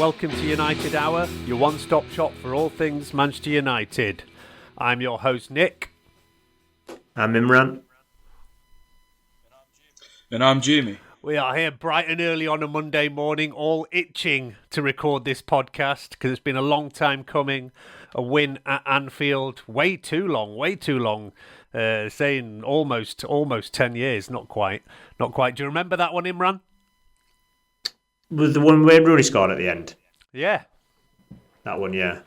welcome to United Hour, your one-stop shop for all things Manchester United. I'm your host, Nick. I'm Imran. And I'm Jamie. We are here bright and early on a Monday morning, all itching to record this podcast because it's been a long time coming. A win at Anfield, way too long. Saying almost 10 years, not quite. Do you remember that one, Imran? Was the one where Rooney scored at the end? Yeah. That one, yeah.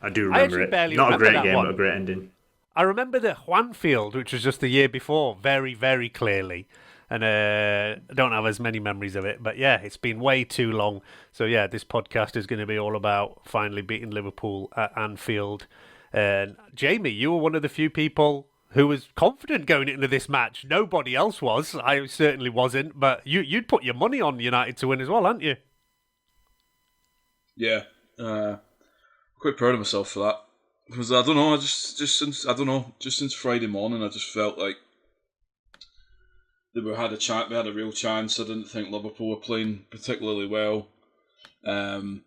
I do remember it. Not a great game, but a great ending. I remember the Anfield, which was just the year before, very, very clearly. And I don't have as many memories of it. But yeah, it's been way too long. So yeah, this podcast is going to be all about finally beating Liverpool at Anfield. Jamie, you were one of the few people who was confident going into this match. Nobody else was. I certainly wasn't. But you'd put your money on United to win as well, hadn't you? Yeah. Quite proud of myself for that. Because I don't know, just since Friday morning, I just felt like we had a real chance. I didn't think Liverpool were playing particularly well. I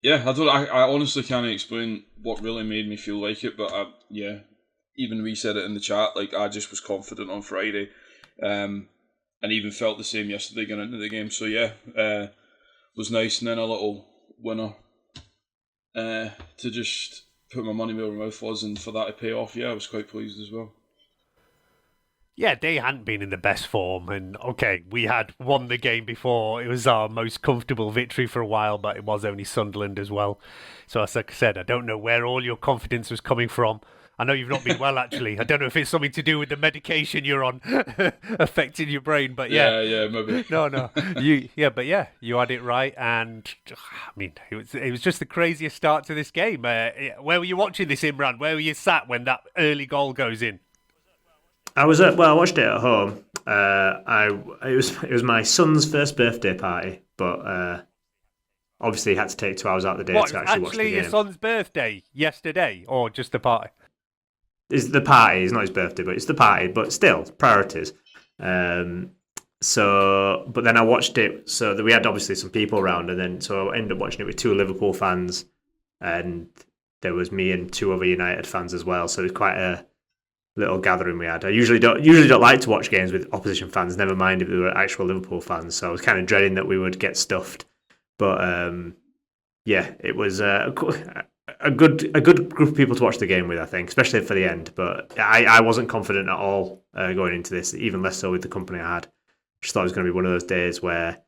honestly can't explain what really made me feel like it, but even we said it in the chat, like I just was confident on Friday, and even felt the same yesterday going into the game. So was nice, and then a little winner to just put my money where my mouth was, and for that to pay off. Yeah, I was quite pleased as well. Yeah, they hadn't been in the best form, and okay, we had won the game before. It was our most comfortable victory for a while, but it was only Sunderland as well. So as I said, I don't know where all your confidence was coming from. I know you've not been well, actually. I don't know if it's something to do with the medication you're on affecting your brain, but yeah. Yeah, maybe. No. You had it right, and I mean, it was just the craziest start to this game. Where were you watching this, Imran? Where were you sat when that early goal goes in? I watched it at home. It was my son's first birthday party, but obviously he had to take 2 hours out of the day to actually watch the game. Actually, your son's birthday yesterday, or just the party? It's the party. It's not his birthday, but it's the party. But still, priorities. But then I watched it. So that we had obviously some people around, and then so I ended up watching it with 2 Liverpool fans, and there was me and 2 other United fans as well. So it was quite a little gathering we had. I usually don't like to watch games with opposition fans. Never mind if they were actual Liverpool fans. So I was kind of dreading that we would get stuffed. But it was a good group of people to watch the game with, I think, especially for the end. But I wasn't confident at all going into this, even less so with the company I had. Just thought it was going to be one of those days where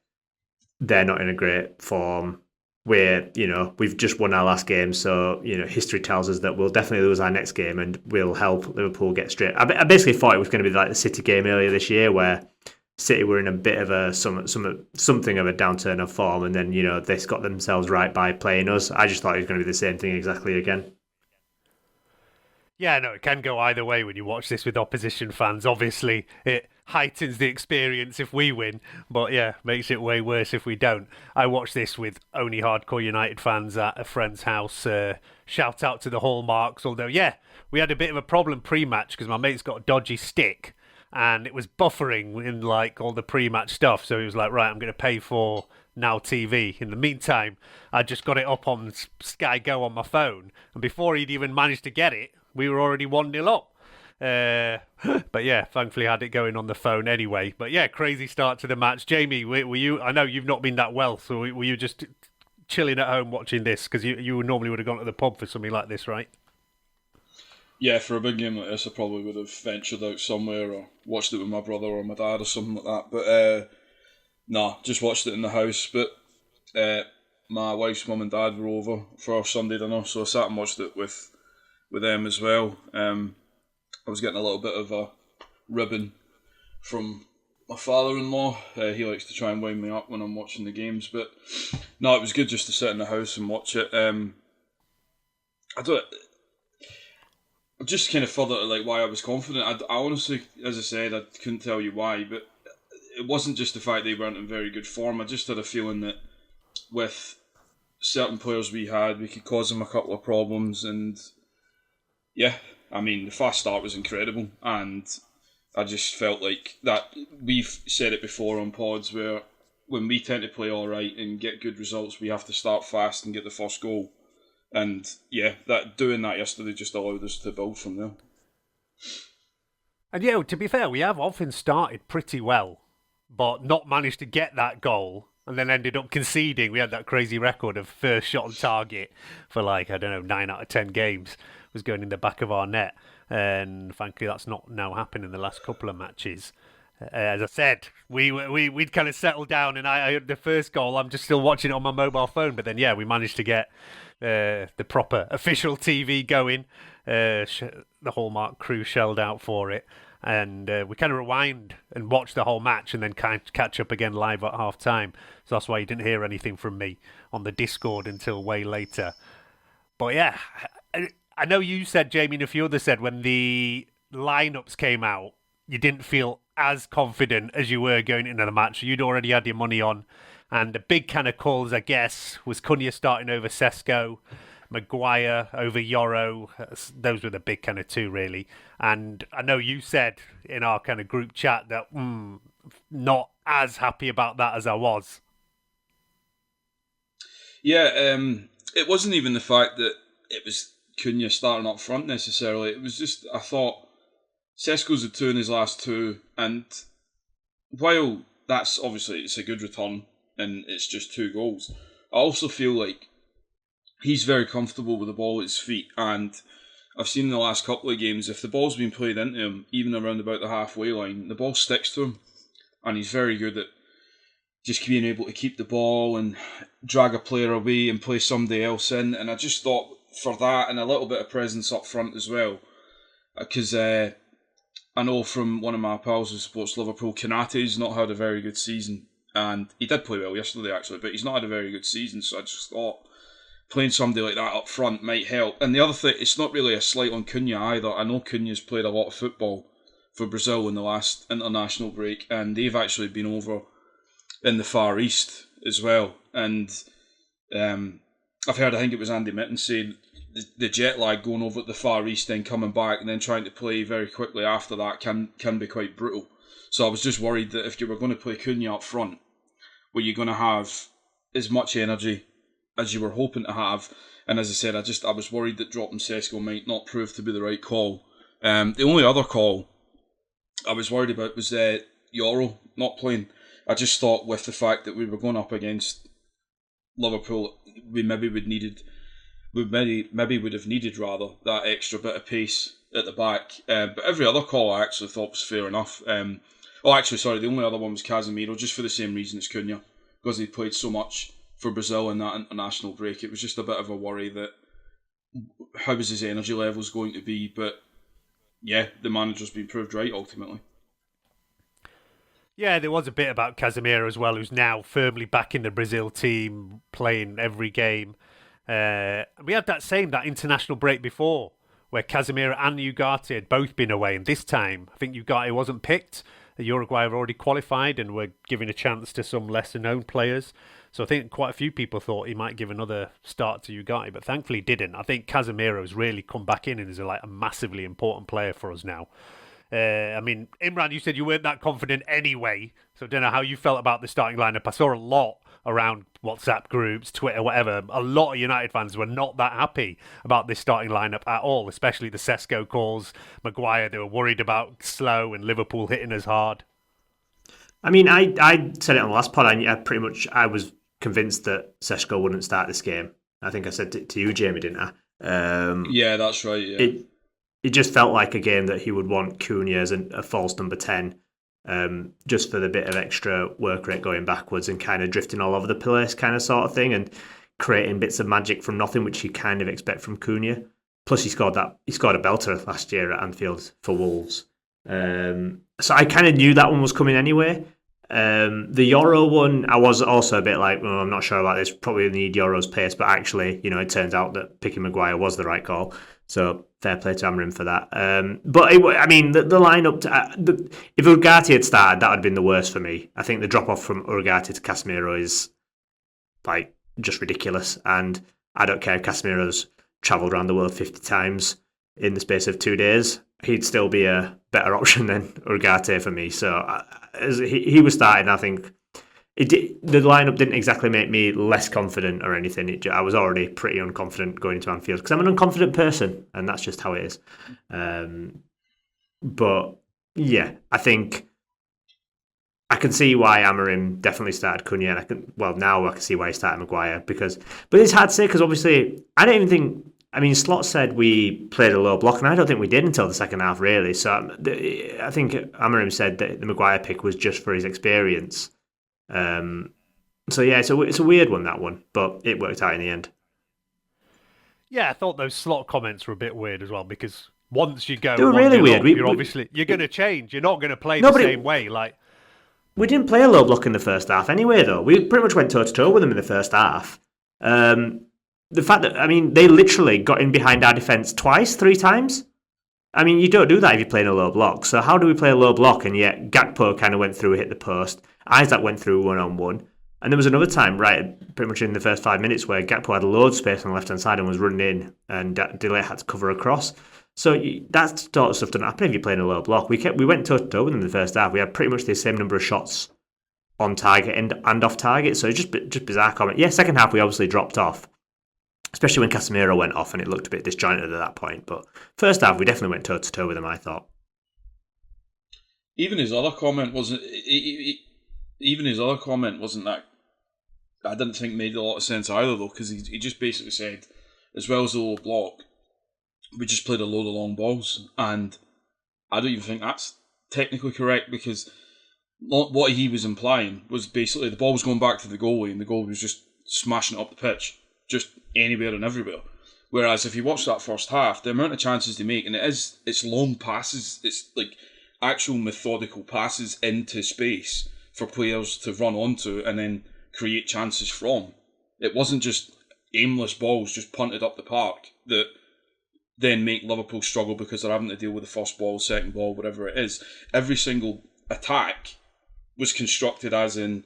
they're not in a great form. We've just won our last game, so history tells us that we'll definitely lose our next game, and we'll help Liverpool get straight. I basically thought it was going to be like the City game earlier this year, where City were in a bit of a something of a downturn of form, and then they got themselves right by playing us. I just thought it was going to be the same thing exactly again. Yeah, no, it can go either way when you watch this with opposition fans. Obviously, it heightens the experience if we win, but yeah, makes it way worse if we don't. I watched this with only hardcore United fans at a friend's house. Shout out to the Hallmarks, although, yeah, we had a bit of a problem pre-match because my mate's got a dodgy stick, and it was buffering in like all the pre-match stuff, so he was like, right, I'm going to pay for Now TV. In the meantime, I just got it up on Sky Go on my phone, and before he'd even managed to get it, we were already 1-0 up. But yeah, thankfully I had it going on the phone anyway. But yeah, crazy start to the match. Jamie, were you? I know you've not been that well, so were you just chilling at home watching this? Because you normally would have gone to the pub for something like this, right? Yeah, for a big game like this, I probably would have ventured out somewhere or watched it with my brother or my dad or something like that. But just watched it in the house. But my wife's mum and dad were over for our Sunday dinner, so I sat and watched it with them as well. I was getting a little bit of a ribbon from my father-in-law. He likes to try and wind me up when I'm watching the games, but no, it was good just to sit in the house and watch it. I just kind of further like why I was confident. I honestly, as I said, I couldn't tell you why, but it wasn't just the fact they weren't in very good form. I just had a feeling that with certain players we had, we could cause them a couple of problems, and yeah, I mean, the fast start was incredible, and I just felt like that. We've said it before on pods where when we tend to play all right and get good results, we have to start fast and get the first goal. And yeah, doing that yesterday just allowed us to build from there. And yeah, to be fair, we have often started pretty well, but not managed to get that goal, and then ended up conceding. We had that crazy record of first shot on target for 9 out of 10 games was going in the back of our net. And frankly, that's not now happened in the last couple of matches. As I said, we'd kind of settled down, and I the first goal, I'm just still watching it on my mobile phone. But then, yeah, we managed to get the proper official TV going. The Hallmark crew shelled out for it. And we kind of rewind and watch the whole match and then catch up again live at half-time. So that's why you didn't hear anything from me on the Discord until way later. But yeah, I know you said, Jamie, and a few others said when the lineups came out, you didn't feel as confident as you were going into the match. You'd already had your money on. And the big kind of calls, I guess, was Cunha starting over Sesko, Maguire over Yoro. Those were the big kind of two, really. And I know you said in our kind of group chat that not as happy about that as I was. Yeah, it wasn't even the fact that it was Cunha starting up front necessarily. It was just, I thought, Sesko's had 2 in his last 2, and while that's obviously it's a good return and it's just 2 goals, I also feel like he's very comfortable with the ball at his feet, and I've seen in the last couple of games, if the ball's been played into him, even around about the halfway line, the ball sticks to him, and he's very good at just being able to keep the ball and drag a player away and play somebody else in. And I just thought for that and a little bit of presence up front as well, because I know from one of my pals who supports Liverpool, Konate's not had a very good season, and he did play well yesterday actually, but he's not had a very good season, so I just thought playing somebody like that up front might help. And the other thing, it's not really a slight on Cunha either. I know Cunha's played a lot of football for Brazil in the last international break, and they've actually been over in the Far East as well. And I've heard, I think it was Andy Mitten saying the jet lag going over at the Far East, then coming back and then trying to play very quickly after that can be quite brutal. So I was just worried that if you were going to play Cunha up front, were you going to have as much energy as you were hoping to have? And as I said, I was worried that dropping Sesko might not prove to be the right call. The only other call I was worried about was Yoro not playing. I just thought with the fact that we were going up against Liverpool, we maybe would have needed rather that extra bit of pace at the back. But every other call I actually thought was fair enough. The only other one was Casemiro, just for the same reason as Cunha, because he played so much for Brazil in that international break. It was just a bit of a worry that how was his energy levels going to be, but yeah, the manager's been proved right ultimately. Yeah, there was a bit about Casemiro as well, who's now firmly back in the Brazil team, playing every game. We had that international break before, where Casemiro and Ugarte had both been away, and this time I think Ugarte wasn't picked. Uruguay have already qualified and were giving a chance to some lesser-known players. So I think quite a few people thought he might give another start to Ugarte, but thankfully didn't. I think Casemiro's really come back in and is a massively important player for us now. Imran, you said you weren't that confident anyway, so I don't know how you felt about the starting lineup. I saw a lot around WhatsApp groups, Twitter, whatever. A lot of United fans were not that happy about this starting lineup at all, especially the Sesko calls, Maguire. They were worried about slow and Liverpool hitting us hard. I mean, I said it on the last pod. I was convinced that Sesko wouldn't start this game. I think I said it to you, Jamie, didn't I? Yeah, that's right. Yeah. It just felt like a game that he would want Cunha as a false number 10, just for the bit of extra work rate going backwards and kind of drifting all over the place kind of sort of thing, and creating bits of magic from nothing, which you kind of expect from Cunha. Plus, he scored a belter last year at Anfield for Wolves. So I kind of knew that one was coming anyway. The Yoro one, I was also a bit like, well, I'm not sure about this. Probably need Yoro's pace, but actually, it turns out that picking Maguire was the right call. So fair play to Amarim for that. The lineup, if Ugarte had started, that would have been the worst for me. I think the drop off from Ugarte to Casemiro is just ridiculous, and I don't care if Casemiro's travelled around the world 50 times in the space of 2 days. He'd still be a better option than Ugarte for me. So as he was starting, I think The lineup didn't exactly make me less confident or anything. I was already pretty unconfident going into Anfield because I'm an unconfident person, and that's just how it is. But yeah, I think I can see why Amorim definitely started Cunha. And now I can see why he started Maguire but it's hard to say because obviously I don't even think. I mean, Slot said we played a low block, and I don't think we did until the second half, really. So I think Amorim said that the Maguire pick was just for his experience. So yeah, it's a weird one, that one, but it worked out in the end. Yeah, I thought those Slot comments were a bit weird as well because once you go, they were really weird. You're going to change. You're not going to play the same way. We didn't play a low block in the first half anyway, though. We pretty much went toe to toe with them in the first half. The fact that, I mean, they literally got in behind our defence three times. I mean, you don't do that if you're playing a low block. So how do we play a low block? And yet Gakpo kind of went through, hit the post. Isaac went through 1-on-1. And there was another time, right, pretty much in the first 5 minutes, where Gakpo had a load of space on the left-hand side and was running in, and Delay had to cover across. So that sort of stuff doesn't happen if you're playing a low block. We went toe-to-toe with them in the first half. We had pretty much the same number of shots on target and off target. So it's just bizarre comment. Yeah, second half we obviously dropped off, especially when Casemiro went off and it looked a bit disjointed at that point. But first half, we definitely went toe-to-toe with him, I thought. Even his other comment wasn't that. I didn't think made a lot of sense either, though, because he just basically said, as well as the low block, we just played a load of long balls. And I don't even think that's technically correct, because what he was implying was basically the ball was going back to the goalie and the goalie was just smashing it up the pitch, just anywhere and everywhere. Whereas if you watch that first half, the amount of chances they make, and it's long passes, it's like actual methodical passes into space for players to run onto and then create chances from. It wasn't just aimless balls just punted up the park that then make Liverpool struggle because they're having to deal with the first ball, second ball, whatever it is. Every single attack was constructed as in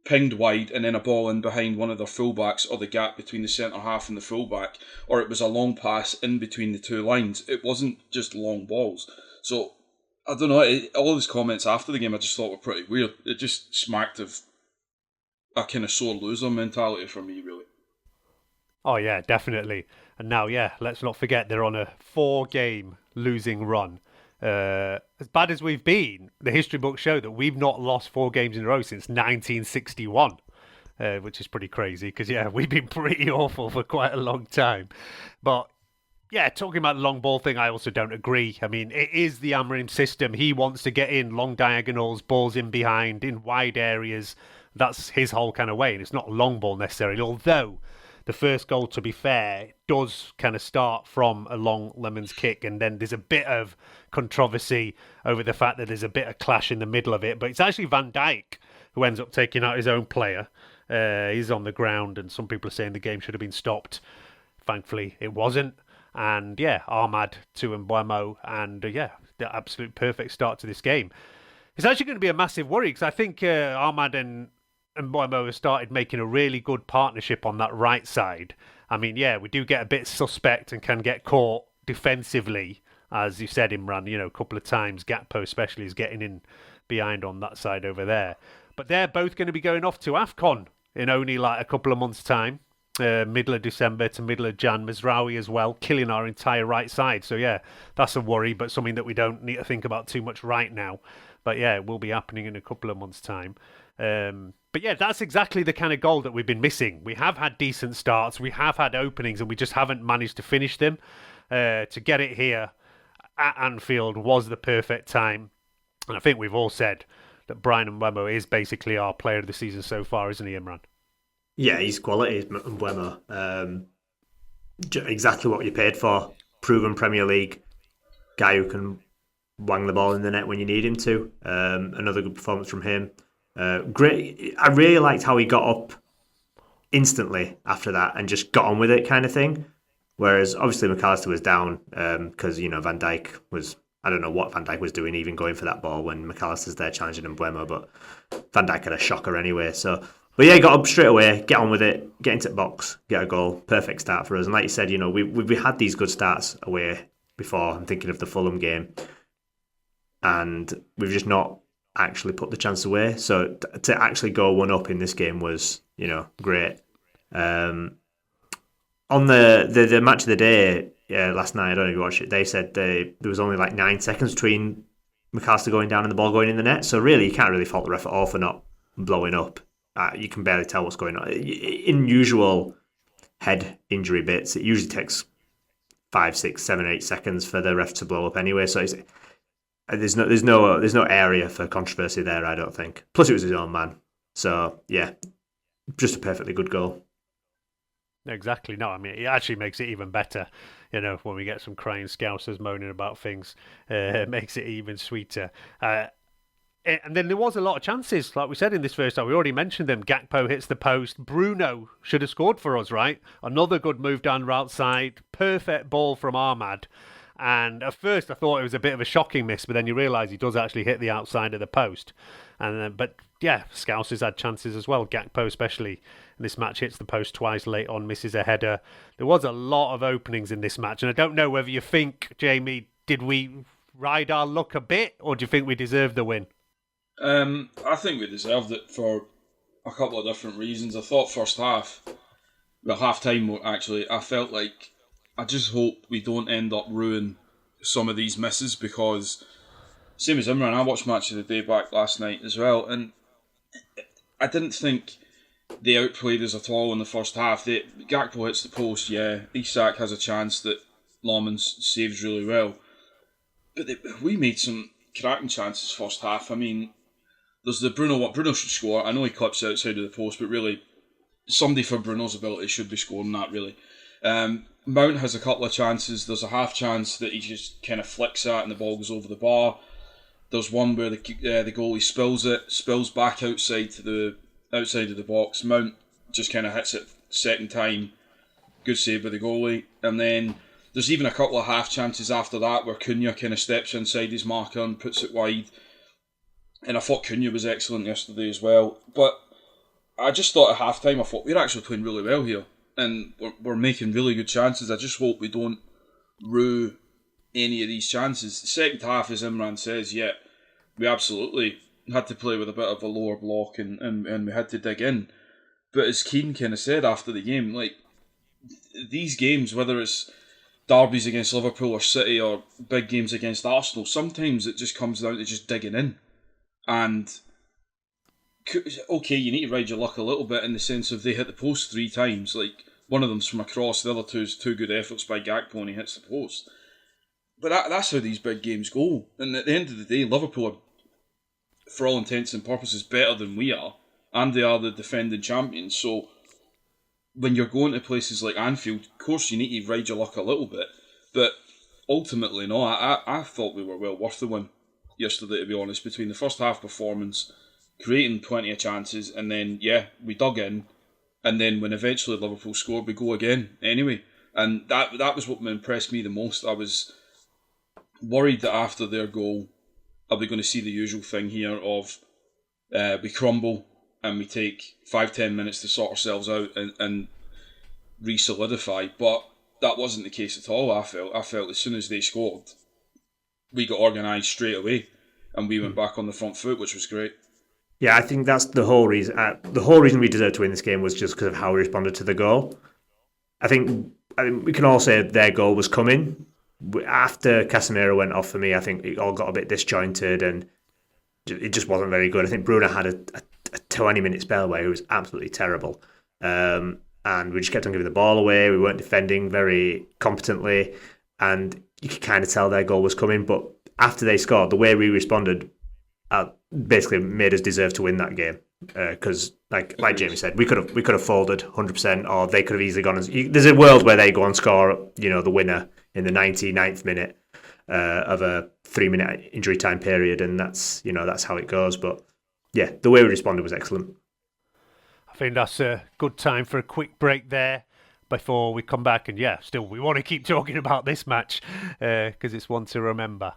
pinged wide and then a ball in behind one of their fullbacks or the gap between the centre half and the fullback, or it was a long pass in between the two lines. It wasn't just long balls. So, I don't know, all his comments after the game I just thought were pretty weird. It just smacked of a kind of sore loser mentality for me, really. Oh, yeah, definitely. And now, yeah, let's not forget they're on a 4-game losing run. As bad as we've been, the history books show that we've not lost 4 games in a row since 1961, which is pretty crazy because, yeah, we've been pretty awful for quite a long time. But, yeah, talking about the long ball thing, I also don't agree. I mean, it is the Amorim system. He wants to get in long diagonals, balls in behind, in wide areas. That's his whole kind of way, and it's not long ball necessarily, although the first goal, to be fair, does kind of start from a long Lemons kick, and then there's a bit of controversy over the fact that there's a bit of clash in the middle of it. But it's actually Van Dijk who ends up taking out his own player. He's on the ground, and some people are saying the game should have been stopped. Thankfully, it wasn't. And yeah, Ahmad to Mbeumo, and yeah, the absolute perfect start to this game. It's actually going to be a massive worry because I think Ahmad and Mbeumo have started making a really good partnership on that right side. I mean, yeah, we do get a bit suspect and can get caught defensively, as you said, Imran, a couple of times. Gakpo especially is getting in behind on that side over there. But they're both going to be going off to AFCON in only like a couple of months' time. Middle of December to middle of Jan. Mazraoui as well, killing our entire right side. So yeah, that's a worry, but something that we don't need to think about too much right now. But yeah, it will be happening in a couple of months' time. But yeah, that's exactly the kind of goal that we've been missing. We have had decent starts, we have had openings, and we just haven't managed to finish them. To get it here at Anfield was the perfect time. And I think we've all said that Bryan Mbeumo is basically our player of the season so far, isn't he, Imran? Yeah, he's quality, Mbeumo. Exactly what you paid for. Proven Premier League guy who can wang the ball in the net when you need him to. Another good performance from him. Great. I really liked how he got up instantly after that and just got on with it, kind of thing. Whereas obviously McAllister was down because Van Dijk was. I don't know what Van Dijk was doing, even going for that ball when McAllister's there challenging Mbeumo, but Van Dijk had a shocker anyway. But yeah, he got up straight away, get on with it, get into the box, get a goal. Perfect start for us. And like you said, we had these good starts away before. I'm thinking of the Fulham game, and we've just not actually put the chance away. So to actually go 1-up in this game was, great. On the match of the day last night, I don't know if you watched it, they said there was only like 9 seconds between McAllister going down and the ball going in the net. So really, you can't really fault the ref at all for not blowing up. You can barely tell what's going on. In usual head injury bits, it usually takes 5, 6, 7, 8 seconds for the ref to blow up anyway. So there's no area for controversy there, I don't think. Plus, it was his own man. So yeah, just a perfectly good goal. Exactly. No, I mean, it actually makes it even better, when we get some crying Scousers moaning about things. It makes it even sweeter. And then there was a lot of chances, like we said in this first half. We already mentioned them. Gakpo hits the post. Bruno should have scored for us, right? Another good move down the outside. Perfect ball from Ahmad. And at first I thought it was a bit of a shocking miss, but then you realise he does actually hit the outside of the post. But yeah, Scousers had chances as well. Gakpo especially in this match hits the post twice late on, misses a header. There was a lot of openings in this match, and I don't know whether you think, Jamie, did we ride our luck a bit, or do you think we deserved the win? I think we deserved it for a couple of different reasons. I thought first half, half time actually, I felt like I just hope we don't end up ruining some of these misses, because same as Imran, I watched Match of the Day back last night as well, and I didn't think they outplayed us at all in the first half. Gakpo hits the post, yeah. Isak has a chance that Lawmans saves really well, but we made some cracking chances first half. I mean, there's the Bruno should score. I know he clips outside of the post, but really, somebody for Bruno's ability should be scoring that, really. Mount has a couple of chances. There's a half chance that he just kind of flicks at and the ball goes over the bar. There's one where the goalie spills back outside of the box. Mount just kind of hits it second time. Good save by the goalie. And then there's even a couple of half chances after that where Cunha kind of steps inside his marker and puts it wide. And I thought Cunha was excellent yesterday as well. But I just thought at half time, I thought we're actually playing really well here. And we're making really good chances. I just hope we don't rue any of these chances. The second half, as Imran says, yeah, we absolutely had to play with a bit of a lower block and we had to dig in. But as Keane kind of said after the game, like, these games, whether it's derbies against Liverpool or City or big games against Arsenal, sometimes it just comes down to just digging in. And okay, you need to ride your luck a little bit in the sense of they hit the post 3 times. Like, one of them's from a cross, the other two is 2 good efforts by Gakpo and he hits the post. But that's how these big games go. And at the end of the day, Liverpool are, for all intents and purposes, better than we are. And they are the defending champions. So when you're going to places like Anfield, of course you need to ride your luck a little bit. But ultimately, no, I thought we were well worth the win yesterday, to be honest. Between the first half performance, creating plenty of chances, and then, yeah, we dug in. And then when eventually Liverpool scored, we go again anyway. And that was what impressed me the most. I was worried that after their goal, are we going to see the usual thing here of we crumble and we take 5-10 minutes to sort ourselves out and re-solidify. But that wasn't the case at all, I felt as soon as they scored, we got organised straight away and we went back on the front foot, which was great. Yeah, I think that's the whole reason. The whole reason we deserved to win this game was just because of how we responded to the goal. I think we can all say their goal was coming. After Casemiro went off for me, I think it all got a bit disjointed and it just wasn't very good. I think Bruno had a 20-minute spell where he was absolutely terrible. And we just kept on giving the ball away. We weren't defending very competently. And you could kind of tell their goal was coming. But after they scored, the way we responded basically made us deserve to win that game. Because, like Jamie said, we could have folded 100%, or they could have easily gone. There's a world where they go and score, the winner in the 99th minute of a 3-minute injury time period, and that's how it goes. But yeah, the way we responded was excellent. I think that's a good time for a quick break there before we come back. And yeah, still we want to keep talking about this match because it's one to remember.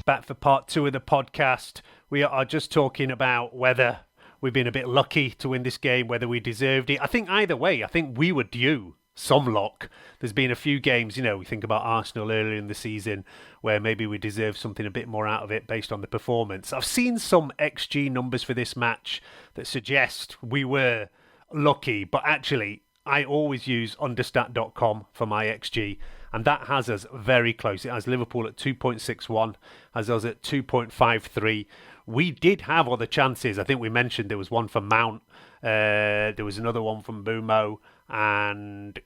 Back for part 2 of the podcast. We are just talking about whether we've been a bit lucky to win this game, whether we deserved it. I think either way, I think we were due some luck. There's been a few games, we think about Arsenal earlier in the season where maybe we deserve something a bit more out of it based on the performance. I've seen some XG numbers for this match that suggest we were lucky, but actually I always use understat.com for my XG, and that has us very close. It has Liverpool at 2.61, has us at 2.53. We did have other chances. I think we mentioned there was one for Mount, there was another one from Bumo, and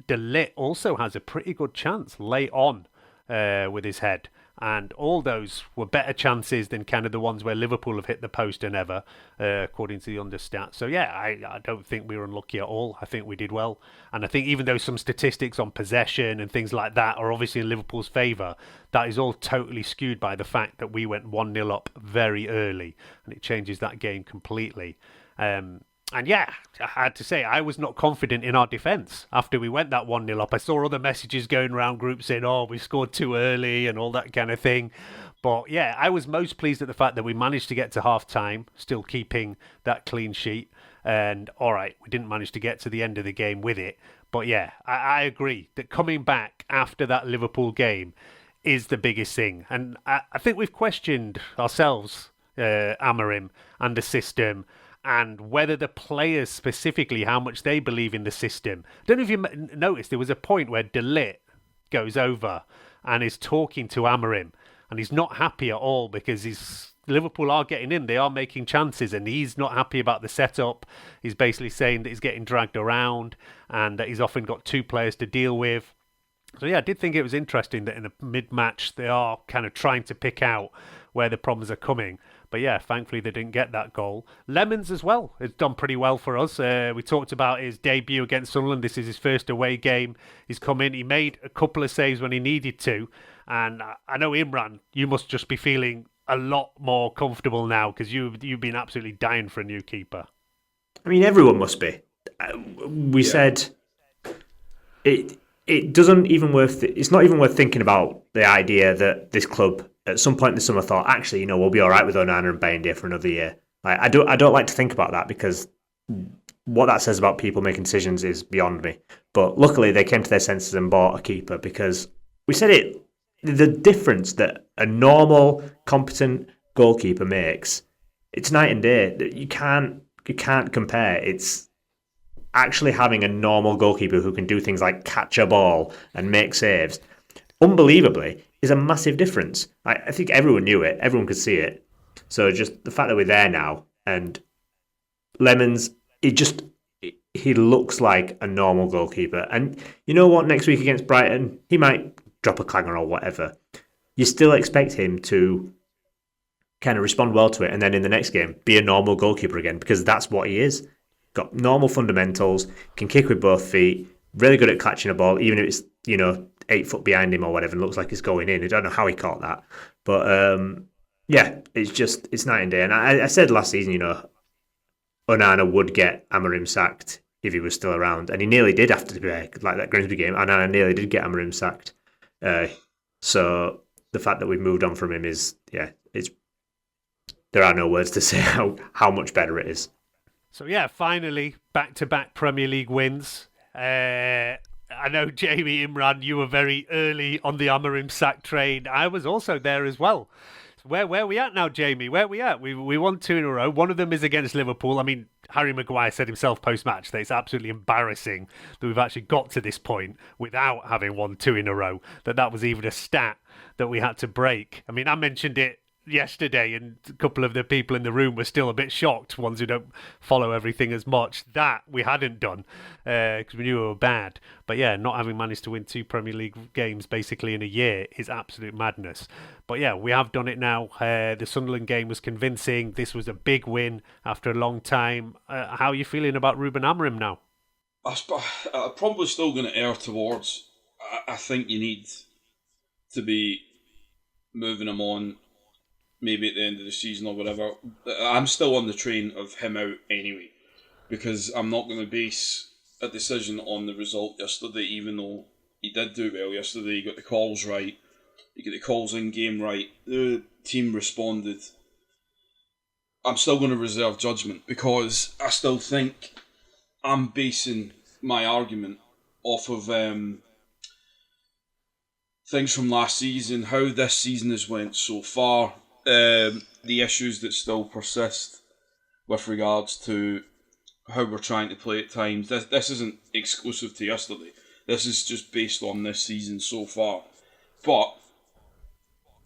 De Ligt also has a pretty good chance late on with his head. And all those were better chances than kind of the ones where Liverpool have hit the post and ever, according to the understat. So yeah, I don't think we were unlucky at all. I think we did well. And I think even though some statistics on possession and things like that are obviously in Liverpool's favour, that is all totally skewed by the fact that we went 1-0 up very early, and it changes that game completely. And yeah, I had to say, I was not confident in our defence after we went that 1-0 up. I saw other messages going around groups saying, we scored too early and all that kind of thing. But yeah, I was most pleased at the fact that we managed to get to half-time, still keeping that clean sheet. And all right, we didn't manage to get to the end of the game with it. But yeah, I agree that coming back after that Liverpool game is the biggest thing. And I think we've questioned ourselves, Amorim, and the system, and whether the players specifically, how much they believe in the system. I don't know if you noticed, there was a point where De Ligt goes over and is talking to Amorim, and he's not happy at all because Liverpool are getting in, they are making chances, and he's not happy about the setup. He's basically saying that he's getting dragged around and that he's often got two players to deal with. So yeah, I did think it was interesting that in the mid-match they are kind of trying to pick out where the problems are coming. But yeah, thankfully they didn't get that goal. Lemons as well has done pretty well for us. We talked about his debut against Sunderland. This is his first away game. He's come in. He made a couple of saves when he needed to. And I know, Imran, you must just be feeling a lot more comfortable now because you've been absolutely dying for a new keeper. I mean, everyone must be. We said it doesn't even worth. It's not even worth thinking about the idea that this club at some point in the summer thought, actually, we'll be all right with Onana and Bayindir for another year. Like, I don't like to think about that because what that says about people making decisions is beyond me. But luckily, they came to their senses and bought a keeper because we said it. The difference that a normal, competent goalkeeper makes, it's night and day. You can't compare. It's actually having a normal goalkeeper who can do things like catch a ball and make saves, unbelievably, is a massive difference. I think everyone knew it. Everyone could see it. So just the fact that we're there now, and Lemons, he looks like a normal goalkeeper. And you know what? Next week against Brighton, he might drop a clanger or whatever. You still expect him to kind of respond well to it, and then in the next game, be a normal goalkeeper again, because that's what he is. Got normal fundamentals, can kick with both feet, really good at catching a ball, even if it's 8 foot behind him or whatever, and looks like it's going in. I don't know how he caught that, but yeah, it's night and day. And I said last season, Onana would get Amorim sacked if he was still around, and he nearly did after like that Grimsby game. Onana nearly did get Amorim sacked. So the fact that we've moved on from him is, there are no words to say how much better it is. So yeah, finally back-to-back Premier League wins. I know, Jamie, Imran, you were very early on the Amorim sack train. I was also there as well. Where are we at now, Jamie? Where are we at? We won 2 in a row. One of them is against Liverpool. I mean, Harry Maguire said himself post-match that it's absolutely embarrassing that we've actually got to this point without having won 2 in a row, that was even a stat that we had to break. I mean, I mentioned it yesterday, and a couple of the people in the room were still a bit shocked, ones who don't follow everything as much, that we hadn't done because we knew we were bad. But yeah, not having managed to win 2 Premier League games basically in a year is absolute madness. But yeah, we have done it now. The Sunderland game was convincing. This was a big win after a long time. How are you feeling about Ruben Amorim now? I'm probably still going to err towards, I think you need to be moving him on maybe at the end of the season or whatever. I'm still on the train of him out anyway, because I'm not going to base a decision on the result yesterday, even though he did do well yesterday. He got the calls right. He got the calls in game right. The team responded. I'm still going to reserve judgment because I still think I'm basing my argument off of things from last season, how this season has went so far, the issues that still persist with regards to how we're trying to play at times. This isn't exclusive to yesterday. This is just based on this season so far. But,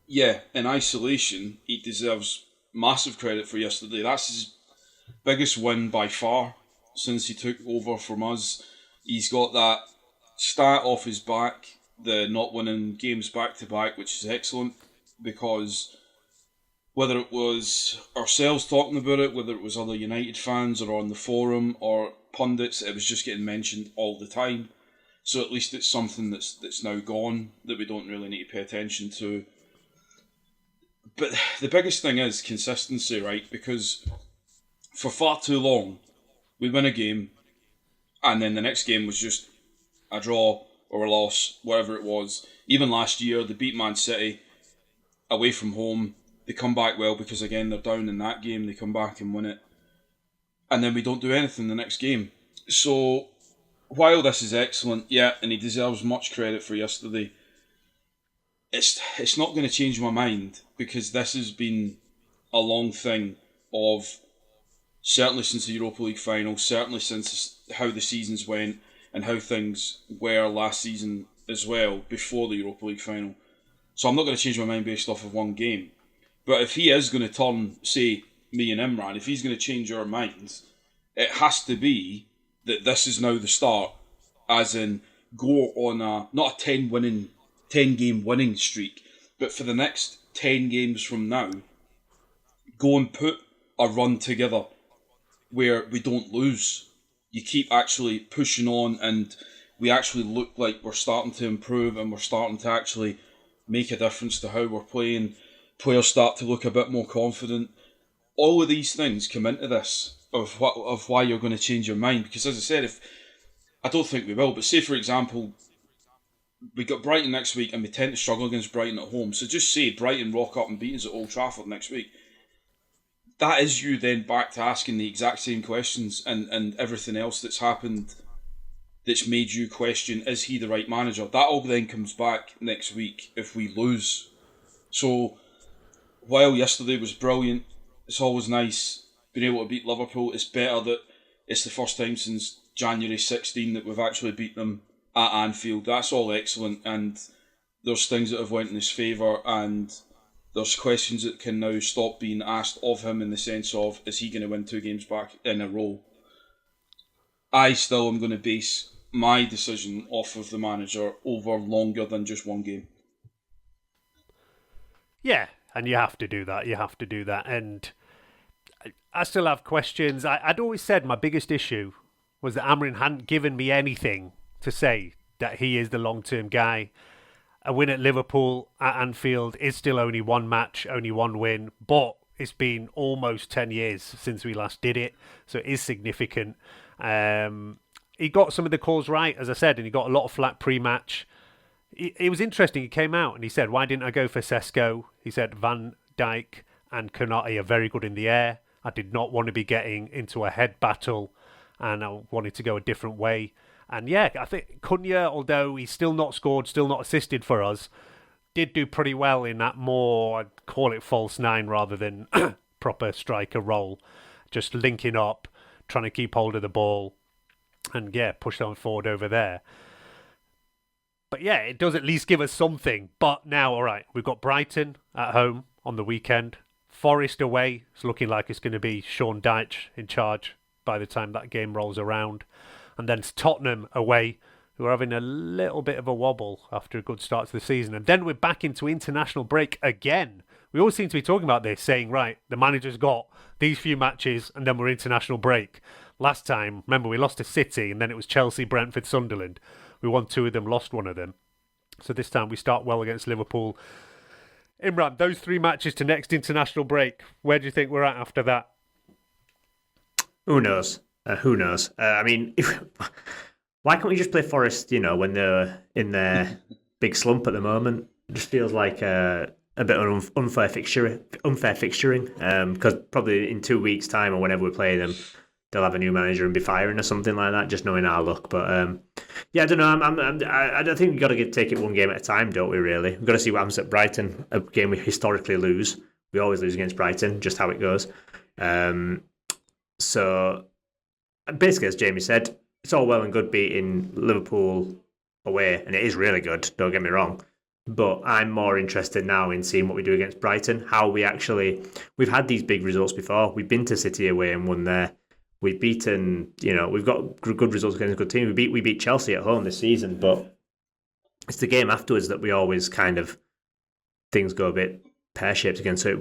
yeah, in isolation, he deserves massive credit for yesterday. That's his biggest win by far since he took over from us. He's got that stat off his back, the not winning games back-to-back, which is excellent, because whether it was ourselves talking about it, whether it was other United fans or on the forum or pundits, it was just getting mentioned all the time. So at least it's something that's now gone, that we don't really need to pay attention to. But the biggest thing is consistency, right? Because for far too long, we win a game, and then the next game was just a draw or a loss, whatever it was. Even last year, they beat Man City away from home. They come back well because, again, they're down in that game. They come back and win it. And then we don't do anything the next game. So, while this is excellent, yeah, and he deserves much credit for yesterday, it's not going to change my mind, because this has been a long thing of, certainly since the Europa League final, certainly since how the seasons went and how things were last season as well, before the Europa League final. So I'm not going to change my mind based off of one game. But if he is going to turn, say, me and Imran, if he's going to change our minds, it has to be that this is now the start, as in go on not a 10 game winning streak, but for the next 10 games from now, go and put a run together where we don't lose. You keep actually pushing on, and we actually look like we're starting to improve, and we're starting to actually make a difference to how we're playing. Players start to look a bit more confident. All of these things come into this of why you're going to change your mind. Because, as I said, I don't think we will, but say, for example, we got Brighton next week, and we tend to struggle against Brighton at home. So just say Brighton rock up and beat us at Old Trafford next week. That is you then back to asking the exact same questions, and everything else that's happened that's made you question, is he the right manager? That all then comes back next week if we lose. So, while yesterday was brilliant, it's always nice being able to beat Liverpool. It's better that it's the first time since January 16 that we've actually beat them at Anfield. That's all excellent, and there's things that have went in his favour, and there's questions that can now stop being asked of him, in the sense of, is he going to win 2 games back in a row? I still am going to base my decision off of the manager over longer than just one game. Yeah, and you have to do that. You have to do that. And I still have questions. I'd always said my biggest issue was that Imran hadn't given me anything to say that he is the long-term guy. A win at Liverpool at Anfield is still only one match, only one win, but it's been almost 10 years since we last did it, so it is significant. He got some of the calls right, as I said, and he got a lot of flack pre-match. It was interesting. He came out and he said, why didn't I go for Sesko? He said Van Dijk and Konate are very good in the air. I did not want to be getting into a head battle, and I wanted to go a different way. And yeah, I think Cunha, although he's still not scored, still not assisted for us, did do pretty well in that more, I'd call it false nine rather than proper striker role. Just linking up, trying to keep hold of the ball, and yeah, push on forward over there. But yeah, it does at least give us something. But now, all right, we've got Brighton at home on the weekend. Forest away. It's looking like it's going to be Sean Dyche in charge by the time that game rolls around. And then it's Tottenham away, who are having a little bit of a wobble after a good start to the season. And then we're back into international break again. We all seem to be talking about this, saying, right, the manager's got these few matches and then we're international break. Last time, remember, we lost to City and then it was Chelsea, Brentford, Sunderland. We won 2 of them, lost 1 of them. So this time we start well against Liverpool. Imran, those 3 matches to next international break, where do you think we're at after that? Who knows? Who knows? I mean, why can't we just play Forest, when they're in their big slump at the moment? It just feels like a bit of unfair fixturing. Because probably in 2 weeks' time or whenever we play them, they'll have a new manager and be firing or something like that, just knowing our luck. But I don't know. I don't think we've got to take it one game at a time, don't we, really? We've got to see what happens at Brighton, a game we historically lose. We always lose against Brighton, just how it goes. So basically, as Jamie said, it's all well and good beating Liverpool away, and it is really good, don't get me wrong. But I'm more interested now in seeing what we do against Brighton, how we've had these big results before. We've been to City away and won there. We've beaten, we've got good results against a good team. We beat Chelsea at home this season, but it's the game afterwards that we always kind of, things go a bit pear-shaped again. So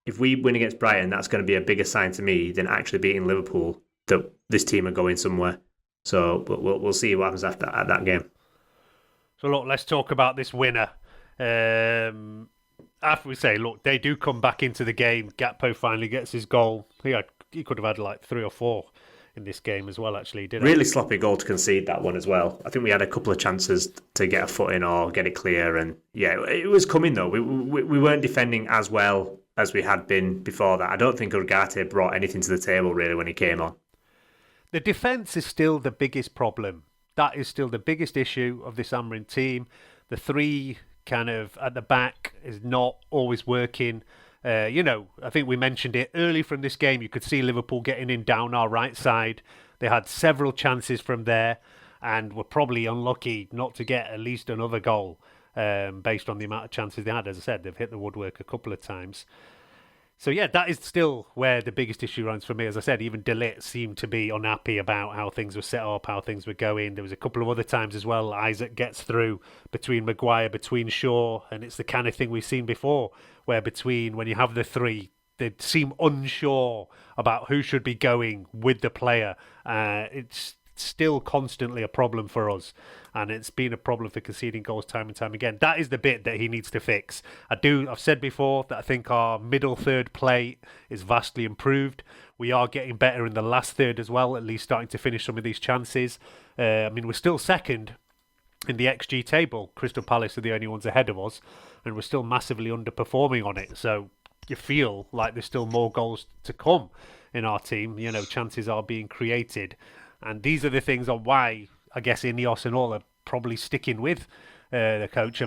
if we win against Brighton, that's going to be a bigger sign to me than actually beating Liverpool that this team are going somewhere. So we'll see what happens at that game. So look, let's talk about this winner. After we say, look, they do come back into the game. Gakpo finally gets his goal. He could have had like 3 or 4 in this game as well, actually, didn't Really sloppy goal to concede that one as well. I think we had a couple of chances to get a foot in or get it clear, and yeah, it was coming though. We weren't defending as well as we had been before that. I don't think Ugarte brought anything to the table really when he came on. The defence is still the biggest problem. That is still the biggest issue of this Amrin team. The 3 kind of at the back is not always working. I think we mentioned it early from this game. You could see Liverpool getting in down our right side. They had several chances from there and were probably unlucky not to get at least another goal based on the amount of chances they had. As I said, they've hit the woodwork a couple of times. So yeah, that is still where the biggest issue runs for me. As I said, even De Ligt seemed to be unhappy about how things were set up, how things were going. There was a couple of other times as well. Isaac gets through between Maguire, between Shaw, and it's the kind of thing we've seen before, where when you have the 3, they seem unsure about who should be going with the player. It's still constantly a problem for us, and it's been a problem for conceding goals time and time again. That is the bit that he needs to fix. I've said before that I think our middle third play is vastly improved. We are getting better in the last third as well, at least starting to finish some of these chances. We're still second in the XG table. Crystal Palace are the only ones ahead of us, and we're still massively underperforming on it. So you feel like there's still more goals to come in our team. Chances are being created. And these are the things on why, I guess, Ineos and all are probably sticking with the coach.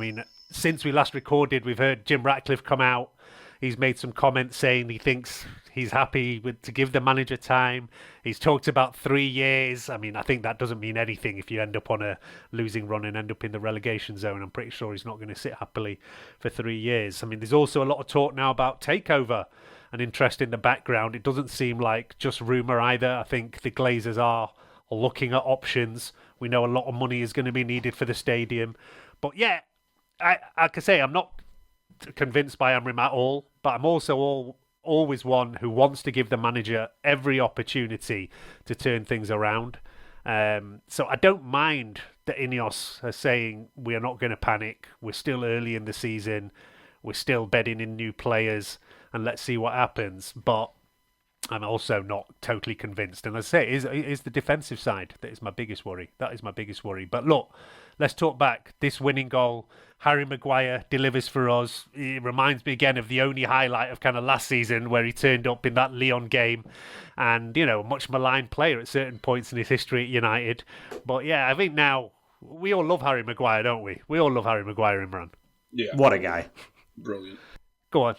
Since we last recorded, we've heard Jim Ratcliffe come out. He's made some comments saying he thinks he's happy to give the manager time. He's talked about 3 years. I think that doesn't mean anything if you end up on a losing run and end up in the relegation zone. I'm pretty sure he's not going to sit happily for 3 years. There's also a lot of talk now about takeover and interest in the background. It doesn't seem like just rumour either. I think the Glazers are looking at options. We know a lot of money is going to be needed for the stadium. But yeah, I can say I'm not convinced by Amrim at all, but I'm also always one who wants to give the manager every opportunity to turn things around. So I don't mind that Ineos are saying we are not going to panic. We're still early in the season. We're still bedding in new players, and let's see what happens. But I'm also not totally convinced. And as I say, it is the defensive side that is my biggest worry. That is my biggest worry. But look, let's talk back. This winning goal, Harry Maguire delivers for us. It reminds me again of the only highlight of kind of last season where he turned up in that Lyon game and, a much maligned player at certain points in his history at United. But yeah, I think now we all love Harry Maguire, don't we? We all love Harry Maguire, Imran. Yeah. What a guy. Brilliant. Go on,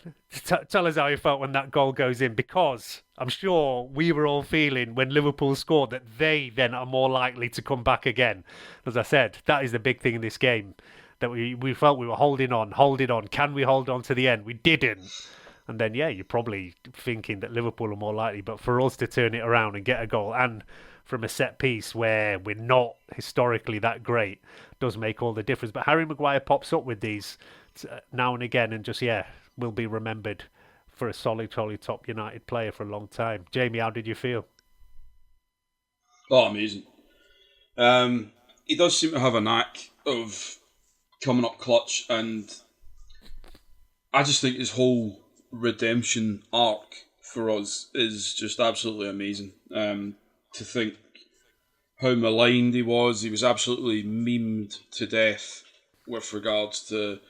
tell us how you felt when that goal goes in, because I'm sure we were all feeling when Liverpool scored that they then are more likely to come back again. As I said, that is the big thing in this game, that we felt we were holding on. Can we hold on to the end? We didn't. And then, yeah, you're probably thinking that Liverpool are more likely, but for us to turn it around and get a goal, and from a set piece where we're not historically that great, does make all the difference. But Harry Maguire pops up with these now and again, and just, will be remembered for a solid top United player for a long time. Jamie, how did you feel? Oh, amazing. He does seem to have a knack of coming up clutch, and I just think his whole redemption arc for us is just absolutely amazing. To think how maligned he was absolutely memed to death with regards to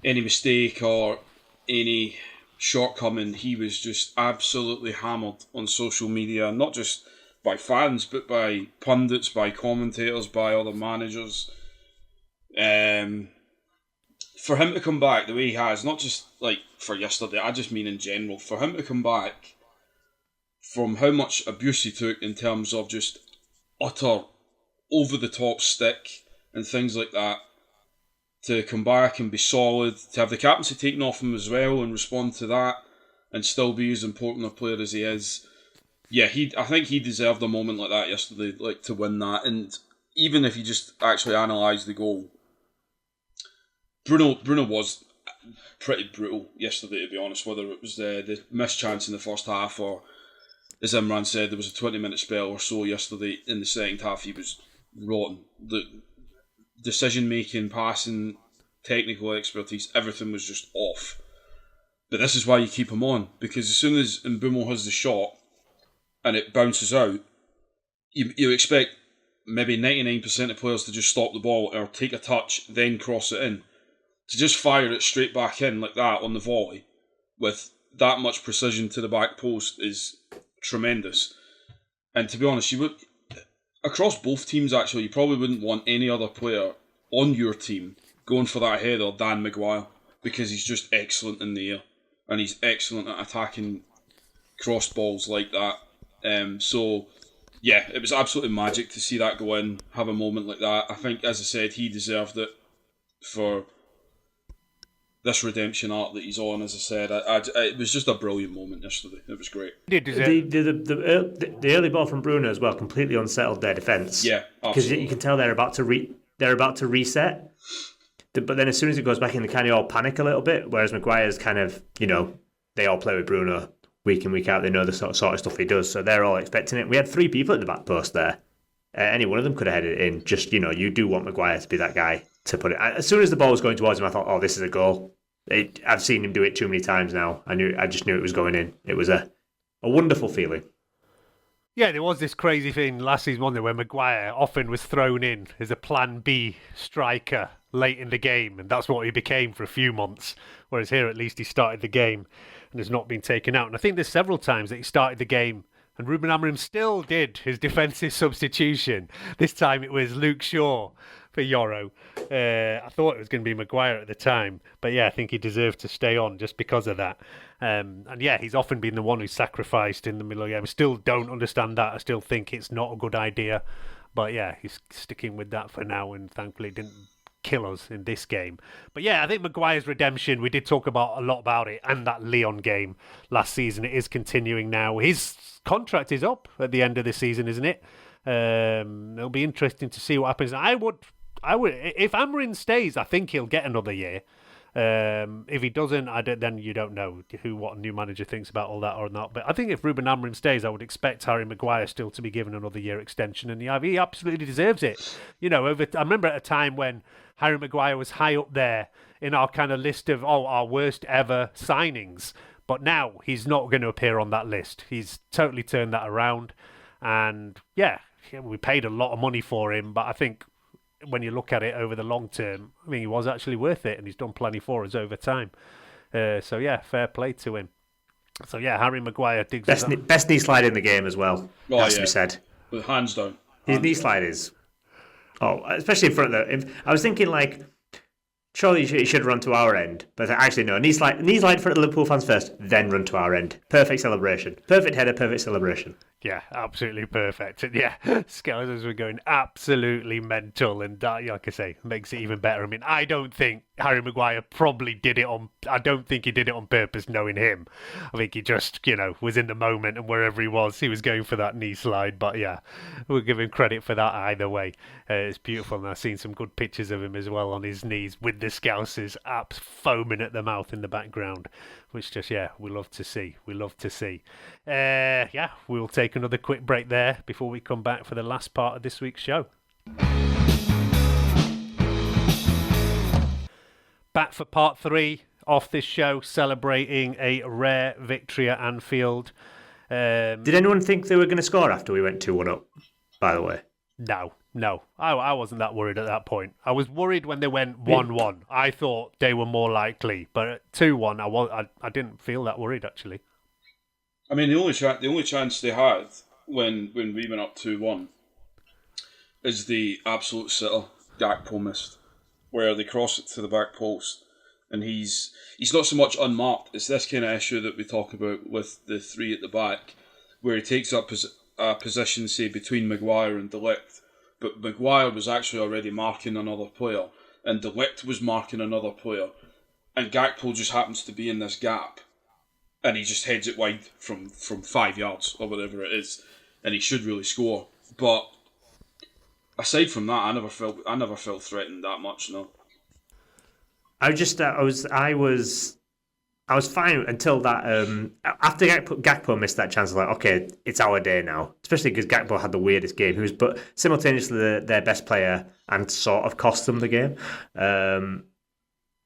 any mistake or any shortcoming, he was just absolutely hammered on social media, not just by fans, but by pundits, by commentators, by other managers. For him to come back the way he has, not just like for yesterday, I just mean in general, for him to come back from how much abuse he took in terms of just utter over the top stick and things like that, to come back and be solid, to have the captaincy taken off him as well and respond to that and still be as important a player as he is. Yeah, I think he deserved a moment like that yesterday, like to win that. And even if you just actually analyse the goal, Bruno was pretty brutal yesterday, to be honest, whether it was the missed chance in the first half or, as Imran said, there was a 20-minute spell or so yesterday in the second half. He was rotten. The decision-making, passing, technical expertise, everything was just off. But this is why you keep him on, because as soon as Mbumo has the shot and it bounces out, you expect maybe 99% of players to just stop the ball or take a touch, then cross it in. To just fire it straight back in like that on the volley with that much precision to the back post is tremendous. And to be honest, you would, across both teams actually, you probably wouldn't want any other player on your team going for that header than Maguire, because he's just excellent in the air and he's excellent at attacking crossed balls like that. So yeah, it was absolutely magic to see that go in, have a moment like that. I think, as I said, he deserved it for this redemption arc that he's on. As I said, it was just a brilliant moment yesterday. It was great. The early ball from Bruno as well completely unsettled their defence. Yeah, because you can tell they're about to reset. But then as soon as it goes back in, they kind of all panic a little bit. Whereas Maguire's kind of, they all play with Bruno week in, week out. They know the sort of stuff he does, so they're all expecting it. We had 3 people at the back post there. Any one of them could have headed it in. Just, you do want Maguire to be that guy to put it. As soon as the ball was going towards him, I thought, oh, this is a goal. I've seen him do it too many times now. I just knew it was going in. It was a wonderful feeling. Yeah, there was this crazy thing last season, wasn't there, where Maguire often was thrown in as a plan B striker late in the game, and that's what he became for a few months, whereas here at least he started the game and has not been taken out. And I think there's several times that he started the game and Ruben Amorim still did his defensive substitution. This time it was Luke Shaw for Yoro. I thought it was going to be Maguire at the time, but yeah, I think he deserved to stay on just because of that. And yeah, he's often been the one who's sacrificed in the middle of the game. I still don't understand that. I still think it's not a good idea. But yeah, he's sticking with that for now, and thankfully it didn't kill us in this game. But yeah, I think Maguire's redemption, we did talk a lot about it, and that Lyon game last season, it is continuing now. His contract is up at the end of the season, isn't it? It'll be interesting to see what happens. I would, if Amorim stays, I think he'll get another year. If he doesn't, then you don't know what a new manager thinks about all that or not. But I think if Ruben Amorim stays, I would expect Harry Maguire still to be given another year extension, and he absolutely deserves it. I remember at a time when Harry Maguire was high up there in our kind of list of our worst ever signings, but now he's not going to appear on that list. He's totally turned that around, and yeah, we paid a lot of money for him, but I think when you look at it over the long term, I mean, he was actually worth it, and he's done plenty for us over time. So yeah, fair play to him. So yeah, Harry Maguire digs best knee slide in the game as well. Oh, has to be said. With hands down. His knee slide is, especially in front of I was thinking surely he should run to our end, but actually no. Knee slide in front of the Liverpool fans first, then run to our end. Perfect celebration. Perfect header. Perfect celebration. Yeah, absolutely perfect. And yeah, Skeletons were going absolutely mental, and that, like I say, makes it even better. I mean, I don't think Harry Maguire probably did it on... I don't think he did it on purpose, knowing him. I think he just, was in the moment, and wherever he was going for that knee slide. But yeah, we'll give him credit for that either way. It's beautiful, and I've seen some good pictures of him as well on his knees with the Scousers apps foaming at the mouth in the background, which just, we love to see. We'll take another quick break there before we come back for the last part of this week's show. Back for part 3 of this show, celebrating a rare victory at Anfield. Did anyone think they were going to score after we went 2-1 up, by the way? No, No, I wasn't that worried at that point. I was worried when they went 1-1. I thought they were more likely, but at 2-1, I didn't feel that worried actually. I mean, the only chance they had when we went up 2-1 is the absolute sitter Gakpo missed, where they cross it to the back post, and he's not so much unmarked. It's this kind of issue that we talk about with the three at the back, where he takes up a position, say, between Maguire and De Ligt, but Maguire was actually already marking another player, and De Ligt was marking another player, and Gakpo just happens to be in this gap, and he just heads it wide from 5 yards or whatever it is, and he should really score. But aside from that, I never felt threatened that much. No. I was fine until that. After Gakpo missed that chance, I was like, okay, it's our day now. Especially because Gakpo had the weirdest game. He was, but simultaneously their best player and sort of cost them the game.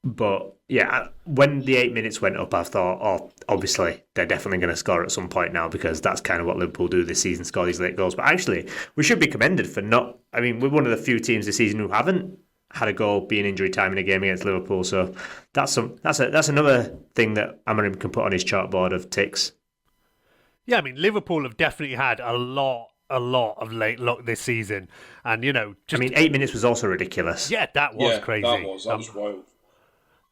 But yeah, when the 8 minutes went up, I thought, oh, obviously they're definitely going to score at some point now, because that's kind of what Liverpool do this season, score these late goals. But actually, we should be commended for not. I mean, we're one of the few teams this season who haven't had a goal be in injury time in a game against Liverpool. So that's another thing that Amorim can put on his chalkboard of ticks. Yeah, I mean, Liverpool have definitely had a lot of late luck this season, and 8 minutes was also ridiculous. Yeah, that was crazy. That was wild.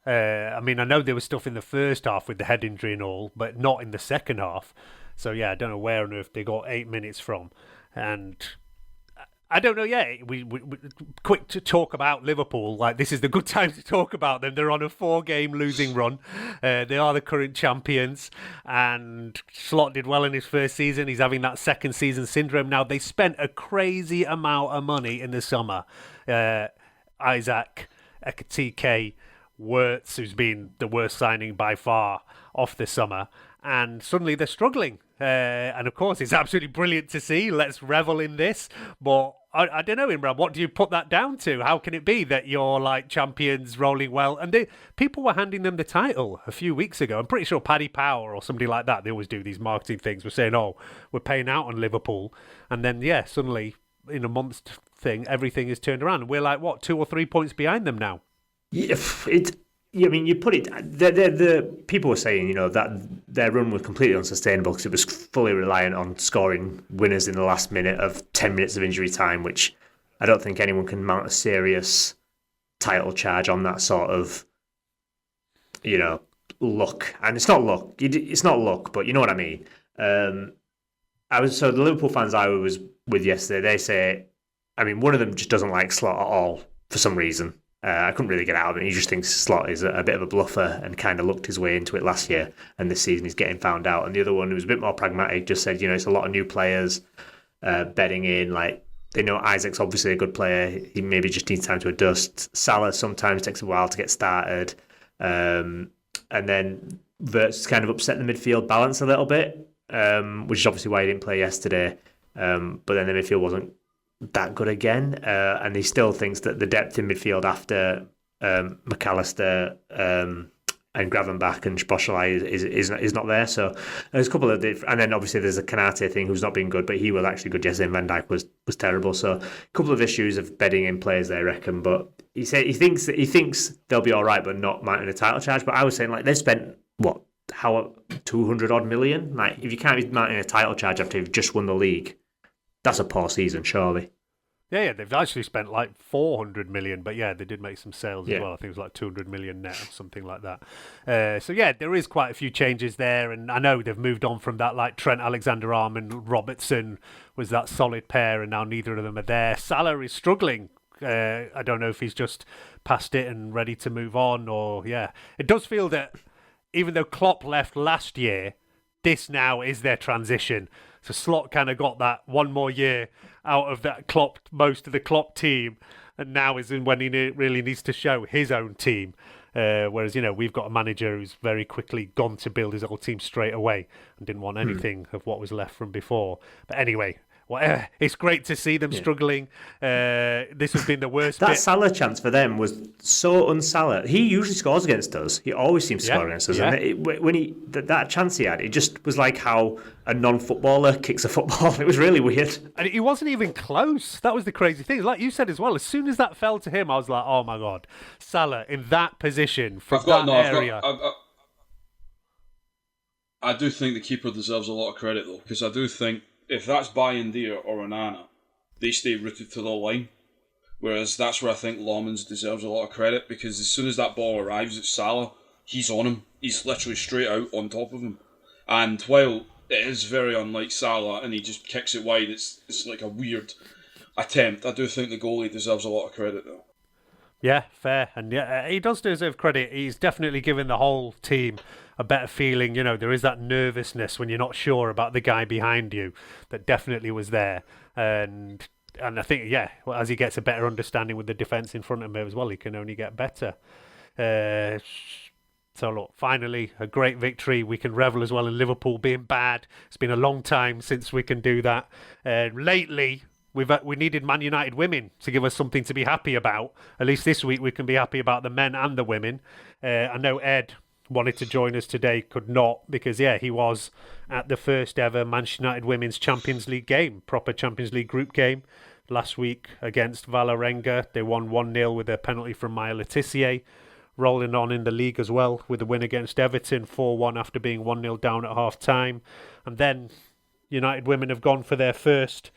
I mean, I know there was stuff in the first half with the head injury and all, but not in the second half. So yeah, I don't know where on earth they got 8 minutes from, and I don't know. Yeah, we quick to talk about Liverpool. Like, this is the good time to talk about them. They're on a 4-game losing run. They are the current champions, and Slot did well in his first season. He's having that second season syndrome now. They spent a crazy amount of money in the summer. Isaac, Ekatike, Wirtz, who's been the worst signing by far off the summer, and suddenly they're struggling. And of course, it's absolutely brilliant to see. Let's revel in this. But I don't know, Imran, what do you put that down to? How can it be that you're like champions rolling well? And people were handing them the title a few weeks ago. I'm pretty sure Paddy Power or somebody like that, they always do these marketing things, were saying, oh, we're paying out on Liverpool. And then, yeah, suddenly in a month's thing, everything is turned around. We're like, what, 2 or 3 points behind them now? Yeah, I mean, you put it. The people were saying, that their run was completely unsustainable because it was fully reliant on scoring winners in the last minute of 10 minutes of injury time, which I don't think anyone can mount a serious title charge on that sort of, luck. And it's not luck. It's not luck, but you know what I mean. The Liverpool fans I was with yesterday, they say, I mean, one of them just doesn't like Slot at all for some reason. I couldn't really get out of it. He just thinks Slot is a bit of a bluffer and kind of looked his way into it last year, and this season he's getting found out. And the other one, who was a bit more pragmatic, just said, it's a lot of new players betting in. Like, they know Isaac's obviously a good player. He maybe just needs time to adjust. Salah sometimes takes a while to get started. And then Wirtz kind of upset the midfield balance a little bit, which is obviously why he didn't play yesterday. But then the midfield wasn't that good again, and he still thinks that the depth in midfield after McAllister and Gravenbach and Szoboszlai is not there. So there's a couple of different, and then obviously there's a Kanate thing who's not been good, but he was actually good yesterday. Van Dijk was terrible. So a couple of issues of bedding in players, they reckon. But he thinks they'll be all right, but not mounting a title charge. But I was saying, like, they've spent 200 odd million. Like, if you can't be mounting a title charge after you've just won the league, that's a poor season, surely. Yeah, they've actually spent like 400 million, but yeah, they did make some sales as well. I think it was like 200 million net or something like that. So yeah, there is quite a few changes there, and I know they've moved on from that. Like Trent Alexander-Arnold, Robertson was that solid pair, and now neither of them are there. Salah is struggling. I don't know if he's just past it and ready to move on, or yeah, it does feel that even though Klopp left last year, this now is their transition. So Slot kind of got that one more year out of that most of the Klopp team, and now is when he really needs to show his own team. Whereas, we've got a manager who's very quickly gone to build his old team straight away and didn't want anything of what was left from before. But anyway, whatever. It's great to see them struggling. This has been the worst That bit. Salah chance for them was so un-Salah. He usually scores against us. He always seems to score against us. Yeah. And when that chance he had, it just was like how a non-footballer kicks a football. It was really weird. And he wasn't even close. That was the crazy thing. Like you said as well, as soon as that fell to him, I was like, oh my God, Salah in that position from area. I do think the keeper deserves a lot of credit though, because I do think if that's Bayindir or Onana, they stay rooted to the line. Whereas that's where I think Lomans deserves a lot of credit, because as soon as that ball arrives at Salah, he's on him. He's literally straight out on top of him. And while it is very unlike Salah and he just kicks it wide, it's like a weird attempt. I do think the goalie deserves a lot of credit though. Yeah, fair. And yeah, he does deserve credit. He's definitely given the whole team a better feeling. You know, there is that nervousness when you're not sure about the guy behind you that definitely was there. And I think, as he gets a better understanding with the defence in front of him as well, he can only get better. So look, finally, a great victory. We can revel as well in Liverpool being bad. It's been a long time since we can do that. Lately, we needed Man United women to give us something to be happy about. At least this week we can be happy about the men and the women. I know Ed wanted to join us today, could not, because he was at the first ever Manchester United Women's Champions League game, proper Champions League group game, last week against Vålerenga. They won 1-0 with a penalty from Maya Letitia, rolling on in the league as well with a win against Everton 4-1 after being 1-0 down at half time. And then United women have gone for their first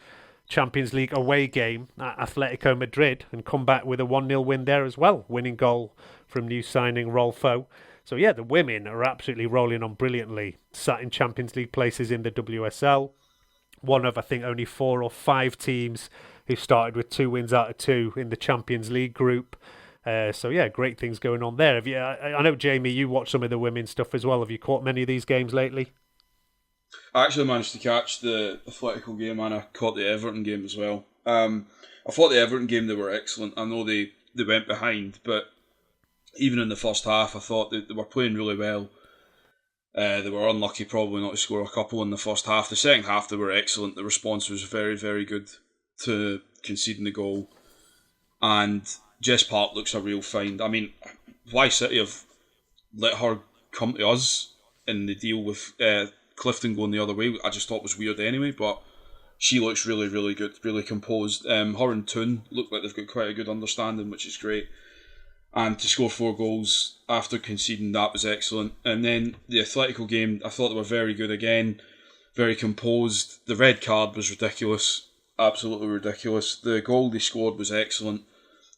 Champions League away game at Atletico Madrid and come back with a 1-0 win there as well, winning goal from new signing Rolfo. So the women are absolutely rolling on brilliantly, sat in Champions League places in the WSL. One of, I think, only 4 or 5 teams who started with 2 wins out of 2 in the Champions League group. Great things going on there. I know, Jamie, you watch some of the women's stuff as well. Have you caught many of these games lately? I actually managed to catch the Atletico game and I caught the Everton game as well. I thought the Everton game, they were excellent. I know they went behind, but even in the first half, I thought they were playing really well. They were unlucky probably not to score a couple in the first half. The second half, they were excellent. The response was very, very good to conceding the goal. And Jess Park looks a real find. I mean, why City have let her come to us in the deal with Clifton going the other way, I just thought was weird anyway, but she looks really, really good, really composed. Her and Toon look like they've got quite a good understanding, which is great. And to score 4 goals after conceding, that was excellent. And then the Atletico game, I thought they were very good again, very composed. The red card was ridiculous, absolutely ridiculous. The goal they scored was excellent.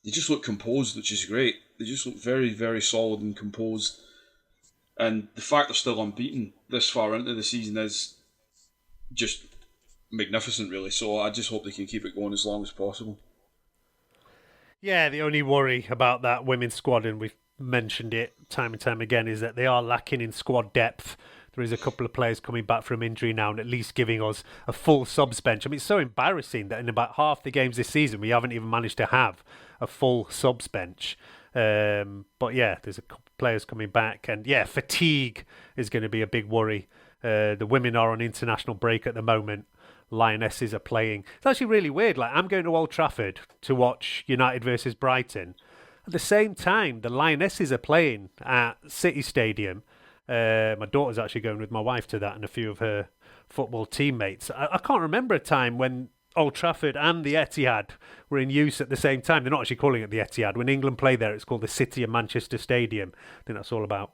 They just look composed, which is great. They just look very, very solid and composed. And the fact they're still unbeaten this far into the season is just magnificent, really. So I just hope they can keep it going as long as possible. Yeah, the only worry about that women's squad, and we've mentioned it time and time again, is that they are lacking in squad depth. There is a couple of players coming back from injury now and at least giving us a full subs bench. I mean, it's so embarrassing that in about half the games this season, we haven't even managed to have a full subs bench. There's a couple of players coming back. And fatigue is going to be a big worry. The women are on international break at the moment. Lionesses are playing. It's actually really weird. Like, I'm going to Old Trafford to watch United versus Brighton. At the same time, the Lionesses are playing at City Stadium. My daughter's actually going with my wife to that and a few of her football teammates. I can't remember a time when Old Trafford and the Etihad were in use at the same time. They're not actually calling it the Etihad. When England play there, it's called the City of Manchester Stadium. I think that's all about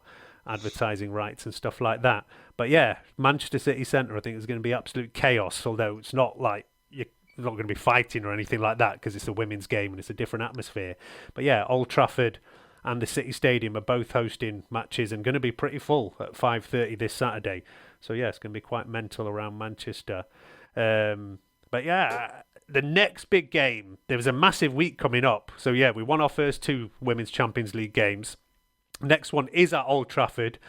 advertising rights and stuff like that. But Manchester City Centre, I think, is going to be absolute chaos, although it's not like you're not going to be fighting or anything like that because it's a women's game and it's a different atmosphere. But Old Trafford and the City Stadium are both hosting matches and going to be pretty full at 5:30 this Saturday. So it's going to be quite mental around Manchester. The next big game, there was a massive week coming up. So we won our first 2 Women's Champions League games. Next one is at Old Trafford,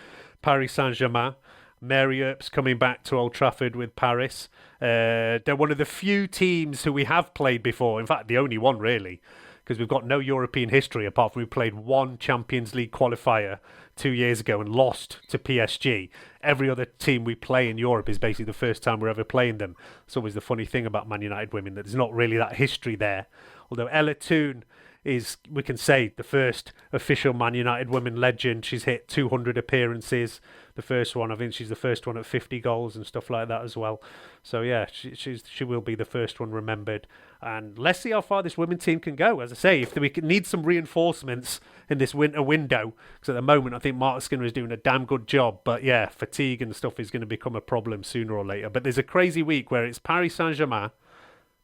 Paris Saint-Germain. Mary Earp's coming back to Old Trafford with Paris. They're one of the few teams who we have played before. In fact, the only one really, because we've got no European history apart from we played one Champions League qualifier 2 years ago and lost to PSG. Every other team we play in Europe is basically the first time we're ever playing them. It's always the funny thing about Man United women, that there's not really that history there. Although Ella Toone is, we can say, the first official Man United women legend. She's hit 200 appearances. The first one, I think she's the first one at 50 goals and stuff like that as well. So yeah, she will be the first one remembered. And let's see how far this women's team can go. As I say, if we need some reinforcements in this winter window, because at the moment I think Mark Skinner is doing a damn good job. But yeah, fatigue and stuff is going to become a problem sooner or later. But there's a crazy week where it's Paris Saint-Germain,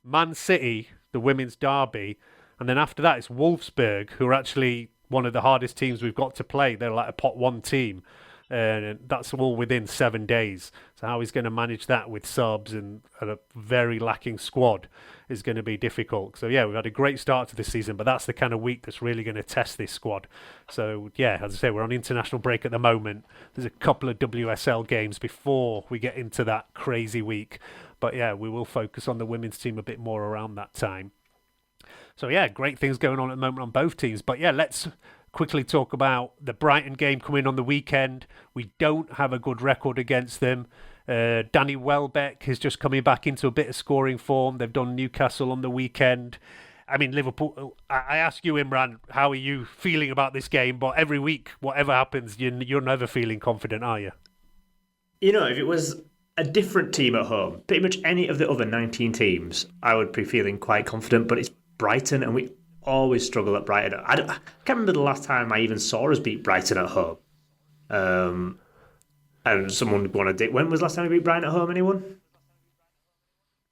Man City, the women's derby, and then after that it's Wolfsburg, who are actually one of the hardest teams we've got to play. They're like a pot one team. And that's all within 7 days. So how he's going to manage that with subs and a very lacking squad is going to be difficult. So yeah, we've had a great start to the season, but that's the kind of week that's really going to test this squad. So yeah, as I say, we're on international break at the moment. There's a couple of WSL games before we get into that crazy week. But yeah, we will focus on the women's team a bit more around that time. So yeah, great things going on at the moment on both teams. But yeah, let's quickly talk about the Brighton game coming on the weekend. We don't have a good record against them. Danny Welbeck is just coming back into a bit of scoring form. They've done Newcastle on the weekend. I mean, Liverpool, I ask you, Imran, how are you feeling about this game? But every week, whatever happens, you're never feeling confident, are you? You know, if it was a different team at home, pretty much any of the other 19 teams, I would be feeling quite confident. But it's Brighton, and we always struggle at Brighton. I can't remember the last time I even saw us beat Brighton at home. And someone would want to dig. When was the last time we beat Brighton at home, anyone?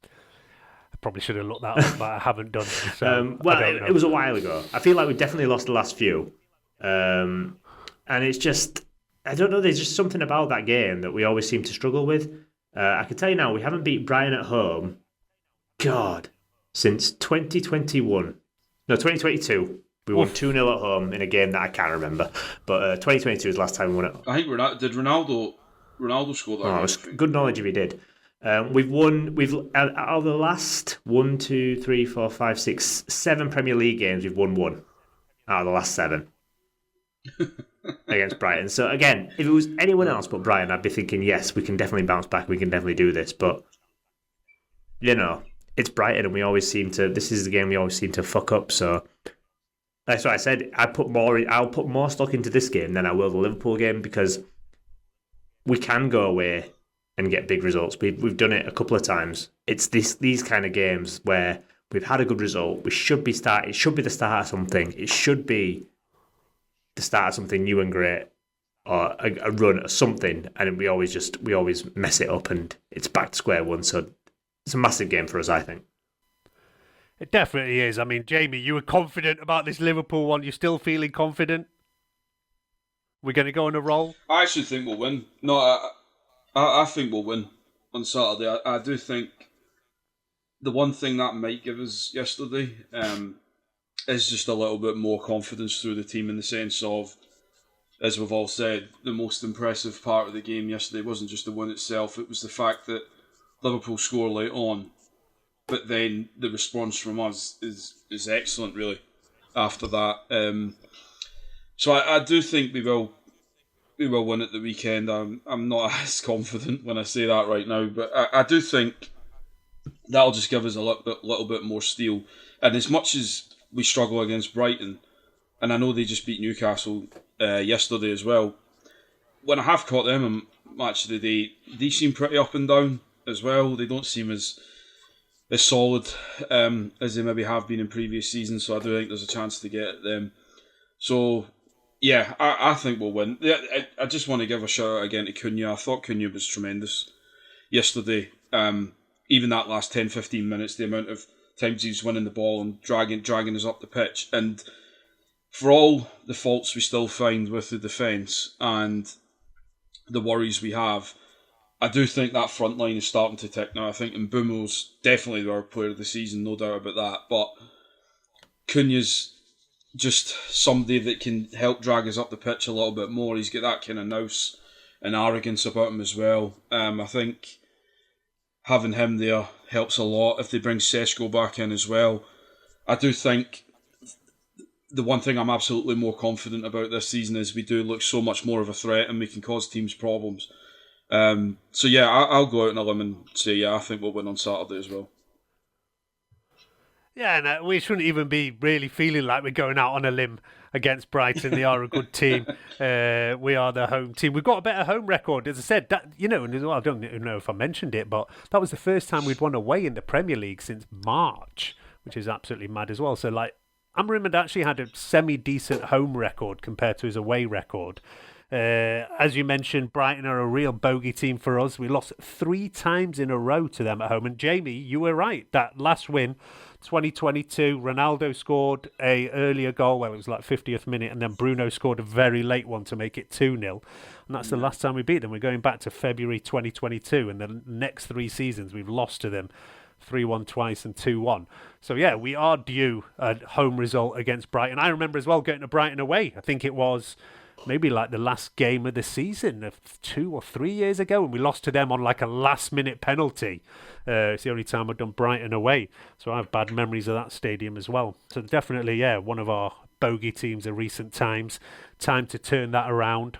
I probably should have looked that up, but I haven't done. So it was a while ago. I feel like we definitely lost the last few. And it's just, I don't know, there's just something about that game that we always seem to struggle with. I can tell you now, we haven't beat Brighton at home, God, since 2021. No, 2022. We won 2-0 at home in a game that I can't remember. But 2022 was the last time we won it. I think did Ronaldo score that? Oh, it's good knowledge if he did. We've out of the last 1, 2, 3, 4, 5, 6, 7 Premier League games, we've won 1 out of the last 7 against Brighton. So again, if it was anyone else but Brighton, I'd be thinking, yes, we can definitely bounce back. We can definitely do this. But you know, it's Brighton, and this is the game we always seem to fuck up. So that's why I said I'll put more stock into this game than I will the Liverpool game, because we can go away and get big results. We've done it a couple of times. It's these kind of games where we've had a good result. It should be the start of something. It should be the start of something new and great, or a run or something, and we always mess it up, and it's back to square one. So it's a massive game for us, I think. It definitely is. I mean, Jamie, you were confident about this Liverpool one. You're still feeling confident? We're going to go on a roll? I actually think we'll win. No, I think we'll win on Saturday. I do think the one thing that might give us yesterday is just a little bit more confidence through the team, in the sense of, as we've all said, the most impressive part of the game yesterday wasn't just the win itself. It was the fact that Liverpool score late on, but then the response from us is excellent, really, after that. So I do think we will win at the weekend. I'm not as confident when I say that right now, but I do think that'll just give us a little bit more steel. And as much as we struggle against Brighton, and I know they just beat Newcastle yesterday as well, when I have caught them in match of the day, they seem pretty up and down as well. They don't seem as solid as they maybe have been in previous seasons, so I do think there's a chance to get at them. So yeah, I think we'll win. I just want to give a shout out again to Cunha. I thought Cunha was tremendous yesterday. Even that last 10-15 minutes, the amount of times he's winning the ball and dragging us up the pitch. And for all the faults we still find with the defence and the worries we have, I do think that front line is starting to tick now. I think Mbeumo's definitely our player of the season, no doubt about that. But Cunha's just somebody that can help drag us up the pitch a little bit more. He's got that kind of nous and arrogance about him as well. I think having him there helps a lot. If they bring Sesko back in as well, I do think the one thing I'm absolutely more confident about this season is we do look so much more of a threat and we can cause teams problems. So yeah, I'll go out on a limb and say, yeah, I think we'll win on Saturday as well. Yeah, and we shouldn't even be really feeling like we're going out on a limb against Brighton. They are a good team. We are the home team. We've got a better home record, as I said. That and I don't know if I mentioned it, but that was the first time we'd won away in the Premier League since March, which is absolutely mad as well. So, like, Imran had actually had a semi-decent home record compared to his away record. As you mentioned, Brighton are a real bogey team for us. We lost 3 times in a row to them at home. And Jamie, you were right. That last win, 2022, Ronaldo scored a earlier goal. Well, it was like 50th minute, and then Bruno scored a very late one to make it 2-0. And that's the last time we beat them. We're going back to February 2022, and the next 3 seasons we've lost to them 3-1 twice and 2-1. So yeah, we are due a home result against Brighton. I remember as well getting to Brighton away. I think it was maybe like the last game of the season 2 or 3 years ago, and we lost to them on like a last-minute penalty. It's the only time I've done Brighton away, so I have bad memories of that stadium as well. So definitely, yeah, one of our bogey teams of recent times. Time to turn that around.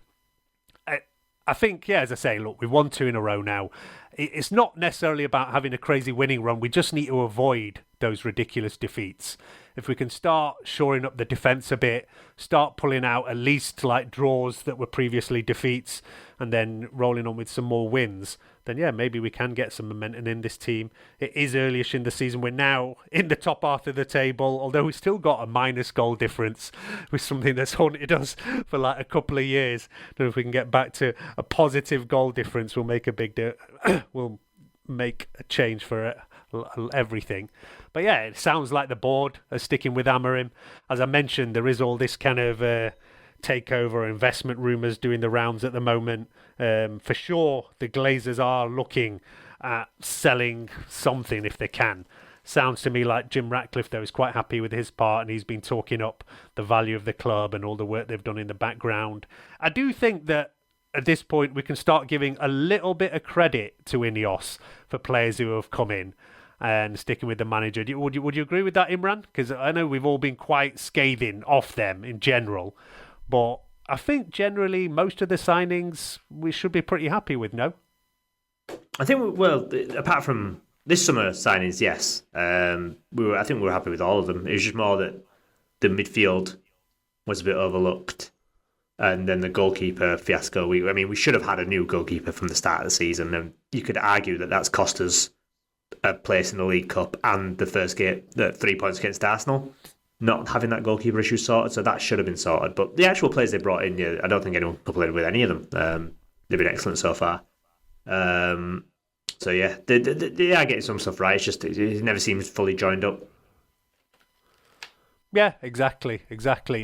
I think, yeah, as I say, look, we've won 2 in a row now. It's not necessarily about having a crazy winning run. We just need to avoid those ridiculous defeats. If we can start shoring up the defence a bit, start pulling out at least like draws that were previously defeats, and then rolling on with some more wins, then yeah, maybe we can get some momentum in this team. It is earlyish in the season. We're now in the top half of the table, although we've still got a minus goal difference, with something that's haunted us for like a couple of years. I don't know if we can get back to a positive goal difference. We'll make a we'll make a change for everything. But yeah, it sounds like the board are sticking with Amorim. As I mentioned, there is all this kind of takeover investment rumours doing the rounds at the moment. For sure, the Glazers are looking at selling something if they can. Sounds to me like Jim Ratcliffe, though, is quite happy with his part, and he's been talking up the value of the club and all the work they've done in the background. I do think that at this point we can start giving a little bit of credit to Ineos for players who have come in and sticking with the manager. Would you agree with that, Imran? Because I know we've all been quite scathing off them in general, but I think generally most of the signings we should be pretty happy with, no? I think, well, apart from this summer signings, yes. I think we were happy with all of them. It was just more that the midfield was a bit overlooked. And then the goalkeeper fiasco. We should have had a new goalkeeper from the start of the season, and you could argue that that's cost us a place in the League Cup and the first game, the 3 points against Arsenal, not having that goalkeeper issue sorted. So that should have been sorted. But the actual players they brought in, yeah, I don't think anyone complained with any of them. They've been excellent so far. So yeah, they are getting some stuff right. It's just it never seems fully joined up. Yeah, exactly.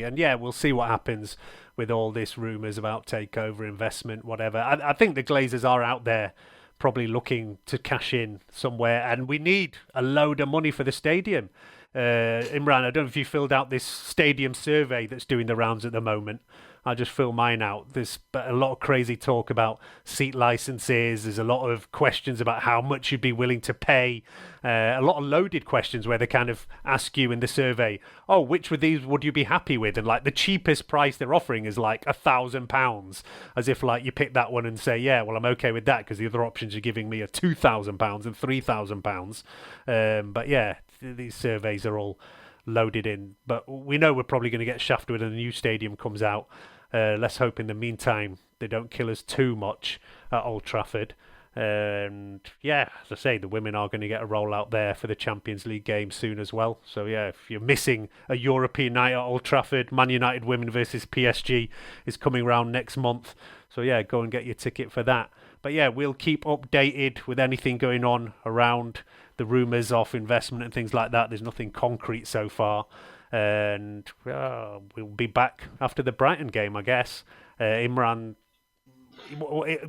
And yeah, we'll see what happens with all this rumours about takeover, investment, whatever. I think the Glazers are out there probably looking to cash in somewhere, and we need a load of money for the stadium. Imran, I don't know if you filled out this stadium survey that's doing the rounds at the moment. I just filled mine out. There's a lot of crazy talk about seat licenses. There's a lot of questions about how much you'd be willing to pay. A lot of loaded questions where they kind of ask you in the survey, oh, which of these would you be happy with? And like the cheapest price they're offering is like £1,000, as if like you pick that one and say, yeah, well, I'm okay with that because the other options you're giving me are £2,000 and £3,000. But yeah, these surveys are all loaded in, but we know we're probably going to get shafted when a new stadium comes out. Let's hope in the meantime they don't kill us too much at Old Trafford. And yeah, as I say, the women are going to get a roll out there for the Champions League game soon as well. So yeah, if you're missing a European night at Old Trafford, Man United women versus PSG is coming round next month. So yeah, go and get your ticket for that. But yeah, we'll keep updated with anything going on around the rumours of investment and things like that. There's nothing concrete so far. And we'll be back after the Brighton game, I guess. Imran,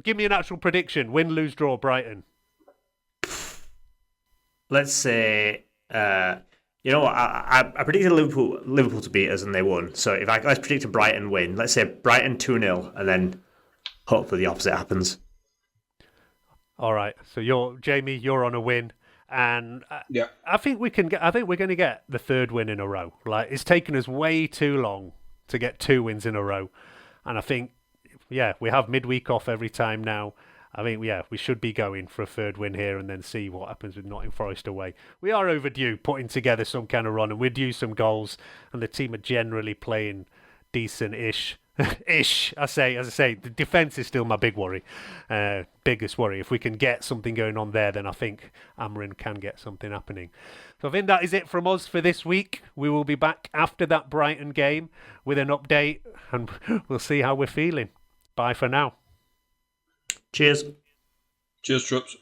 give me an actual prediction. Win, lose, draw, Brighton. Let's say, you know what, I predicted Liverpool to beat us and they won. So let's predict a Brighton win. Let's say Brighton 2-0 and then hopefully the opposite happens. All right. So Jamie, you're on a win. And Yeah. I think we can get. I think we're going to get the third win in a row. Like, it's taken us way too long to get 2 wins in a row, and I think, yeah, we have midweek off every time now. I think, yeah, we should be going for a third win here and then see what happens with Nottingham Forest away. We are overdue putting together some kind of run, and we're due some goals, and the team are generally playing decent-ish. Ish, as I say, the defence is still my big worry, biggest worry. If we can get something going on there, then I think Amrin can get something happening. So I think that is it from us for this week. We will be back after that Brighton game with an update, and we'll see how we're feeling. Bye for now. Cheers. Cheers, troops.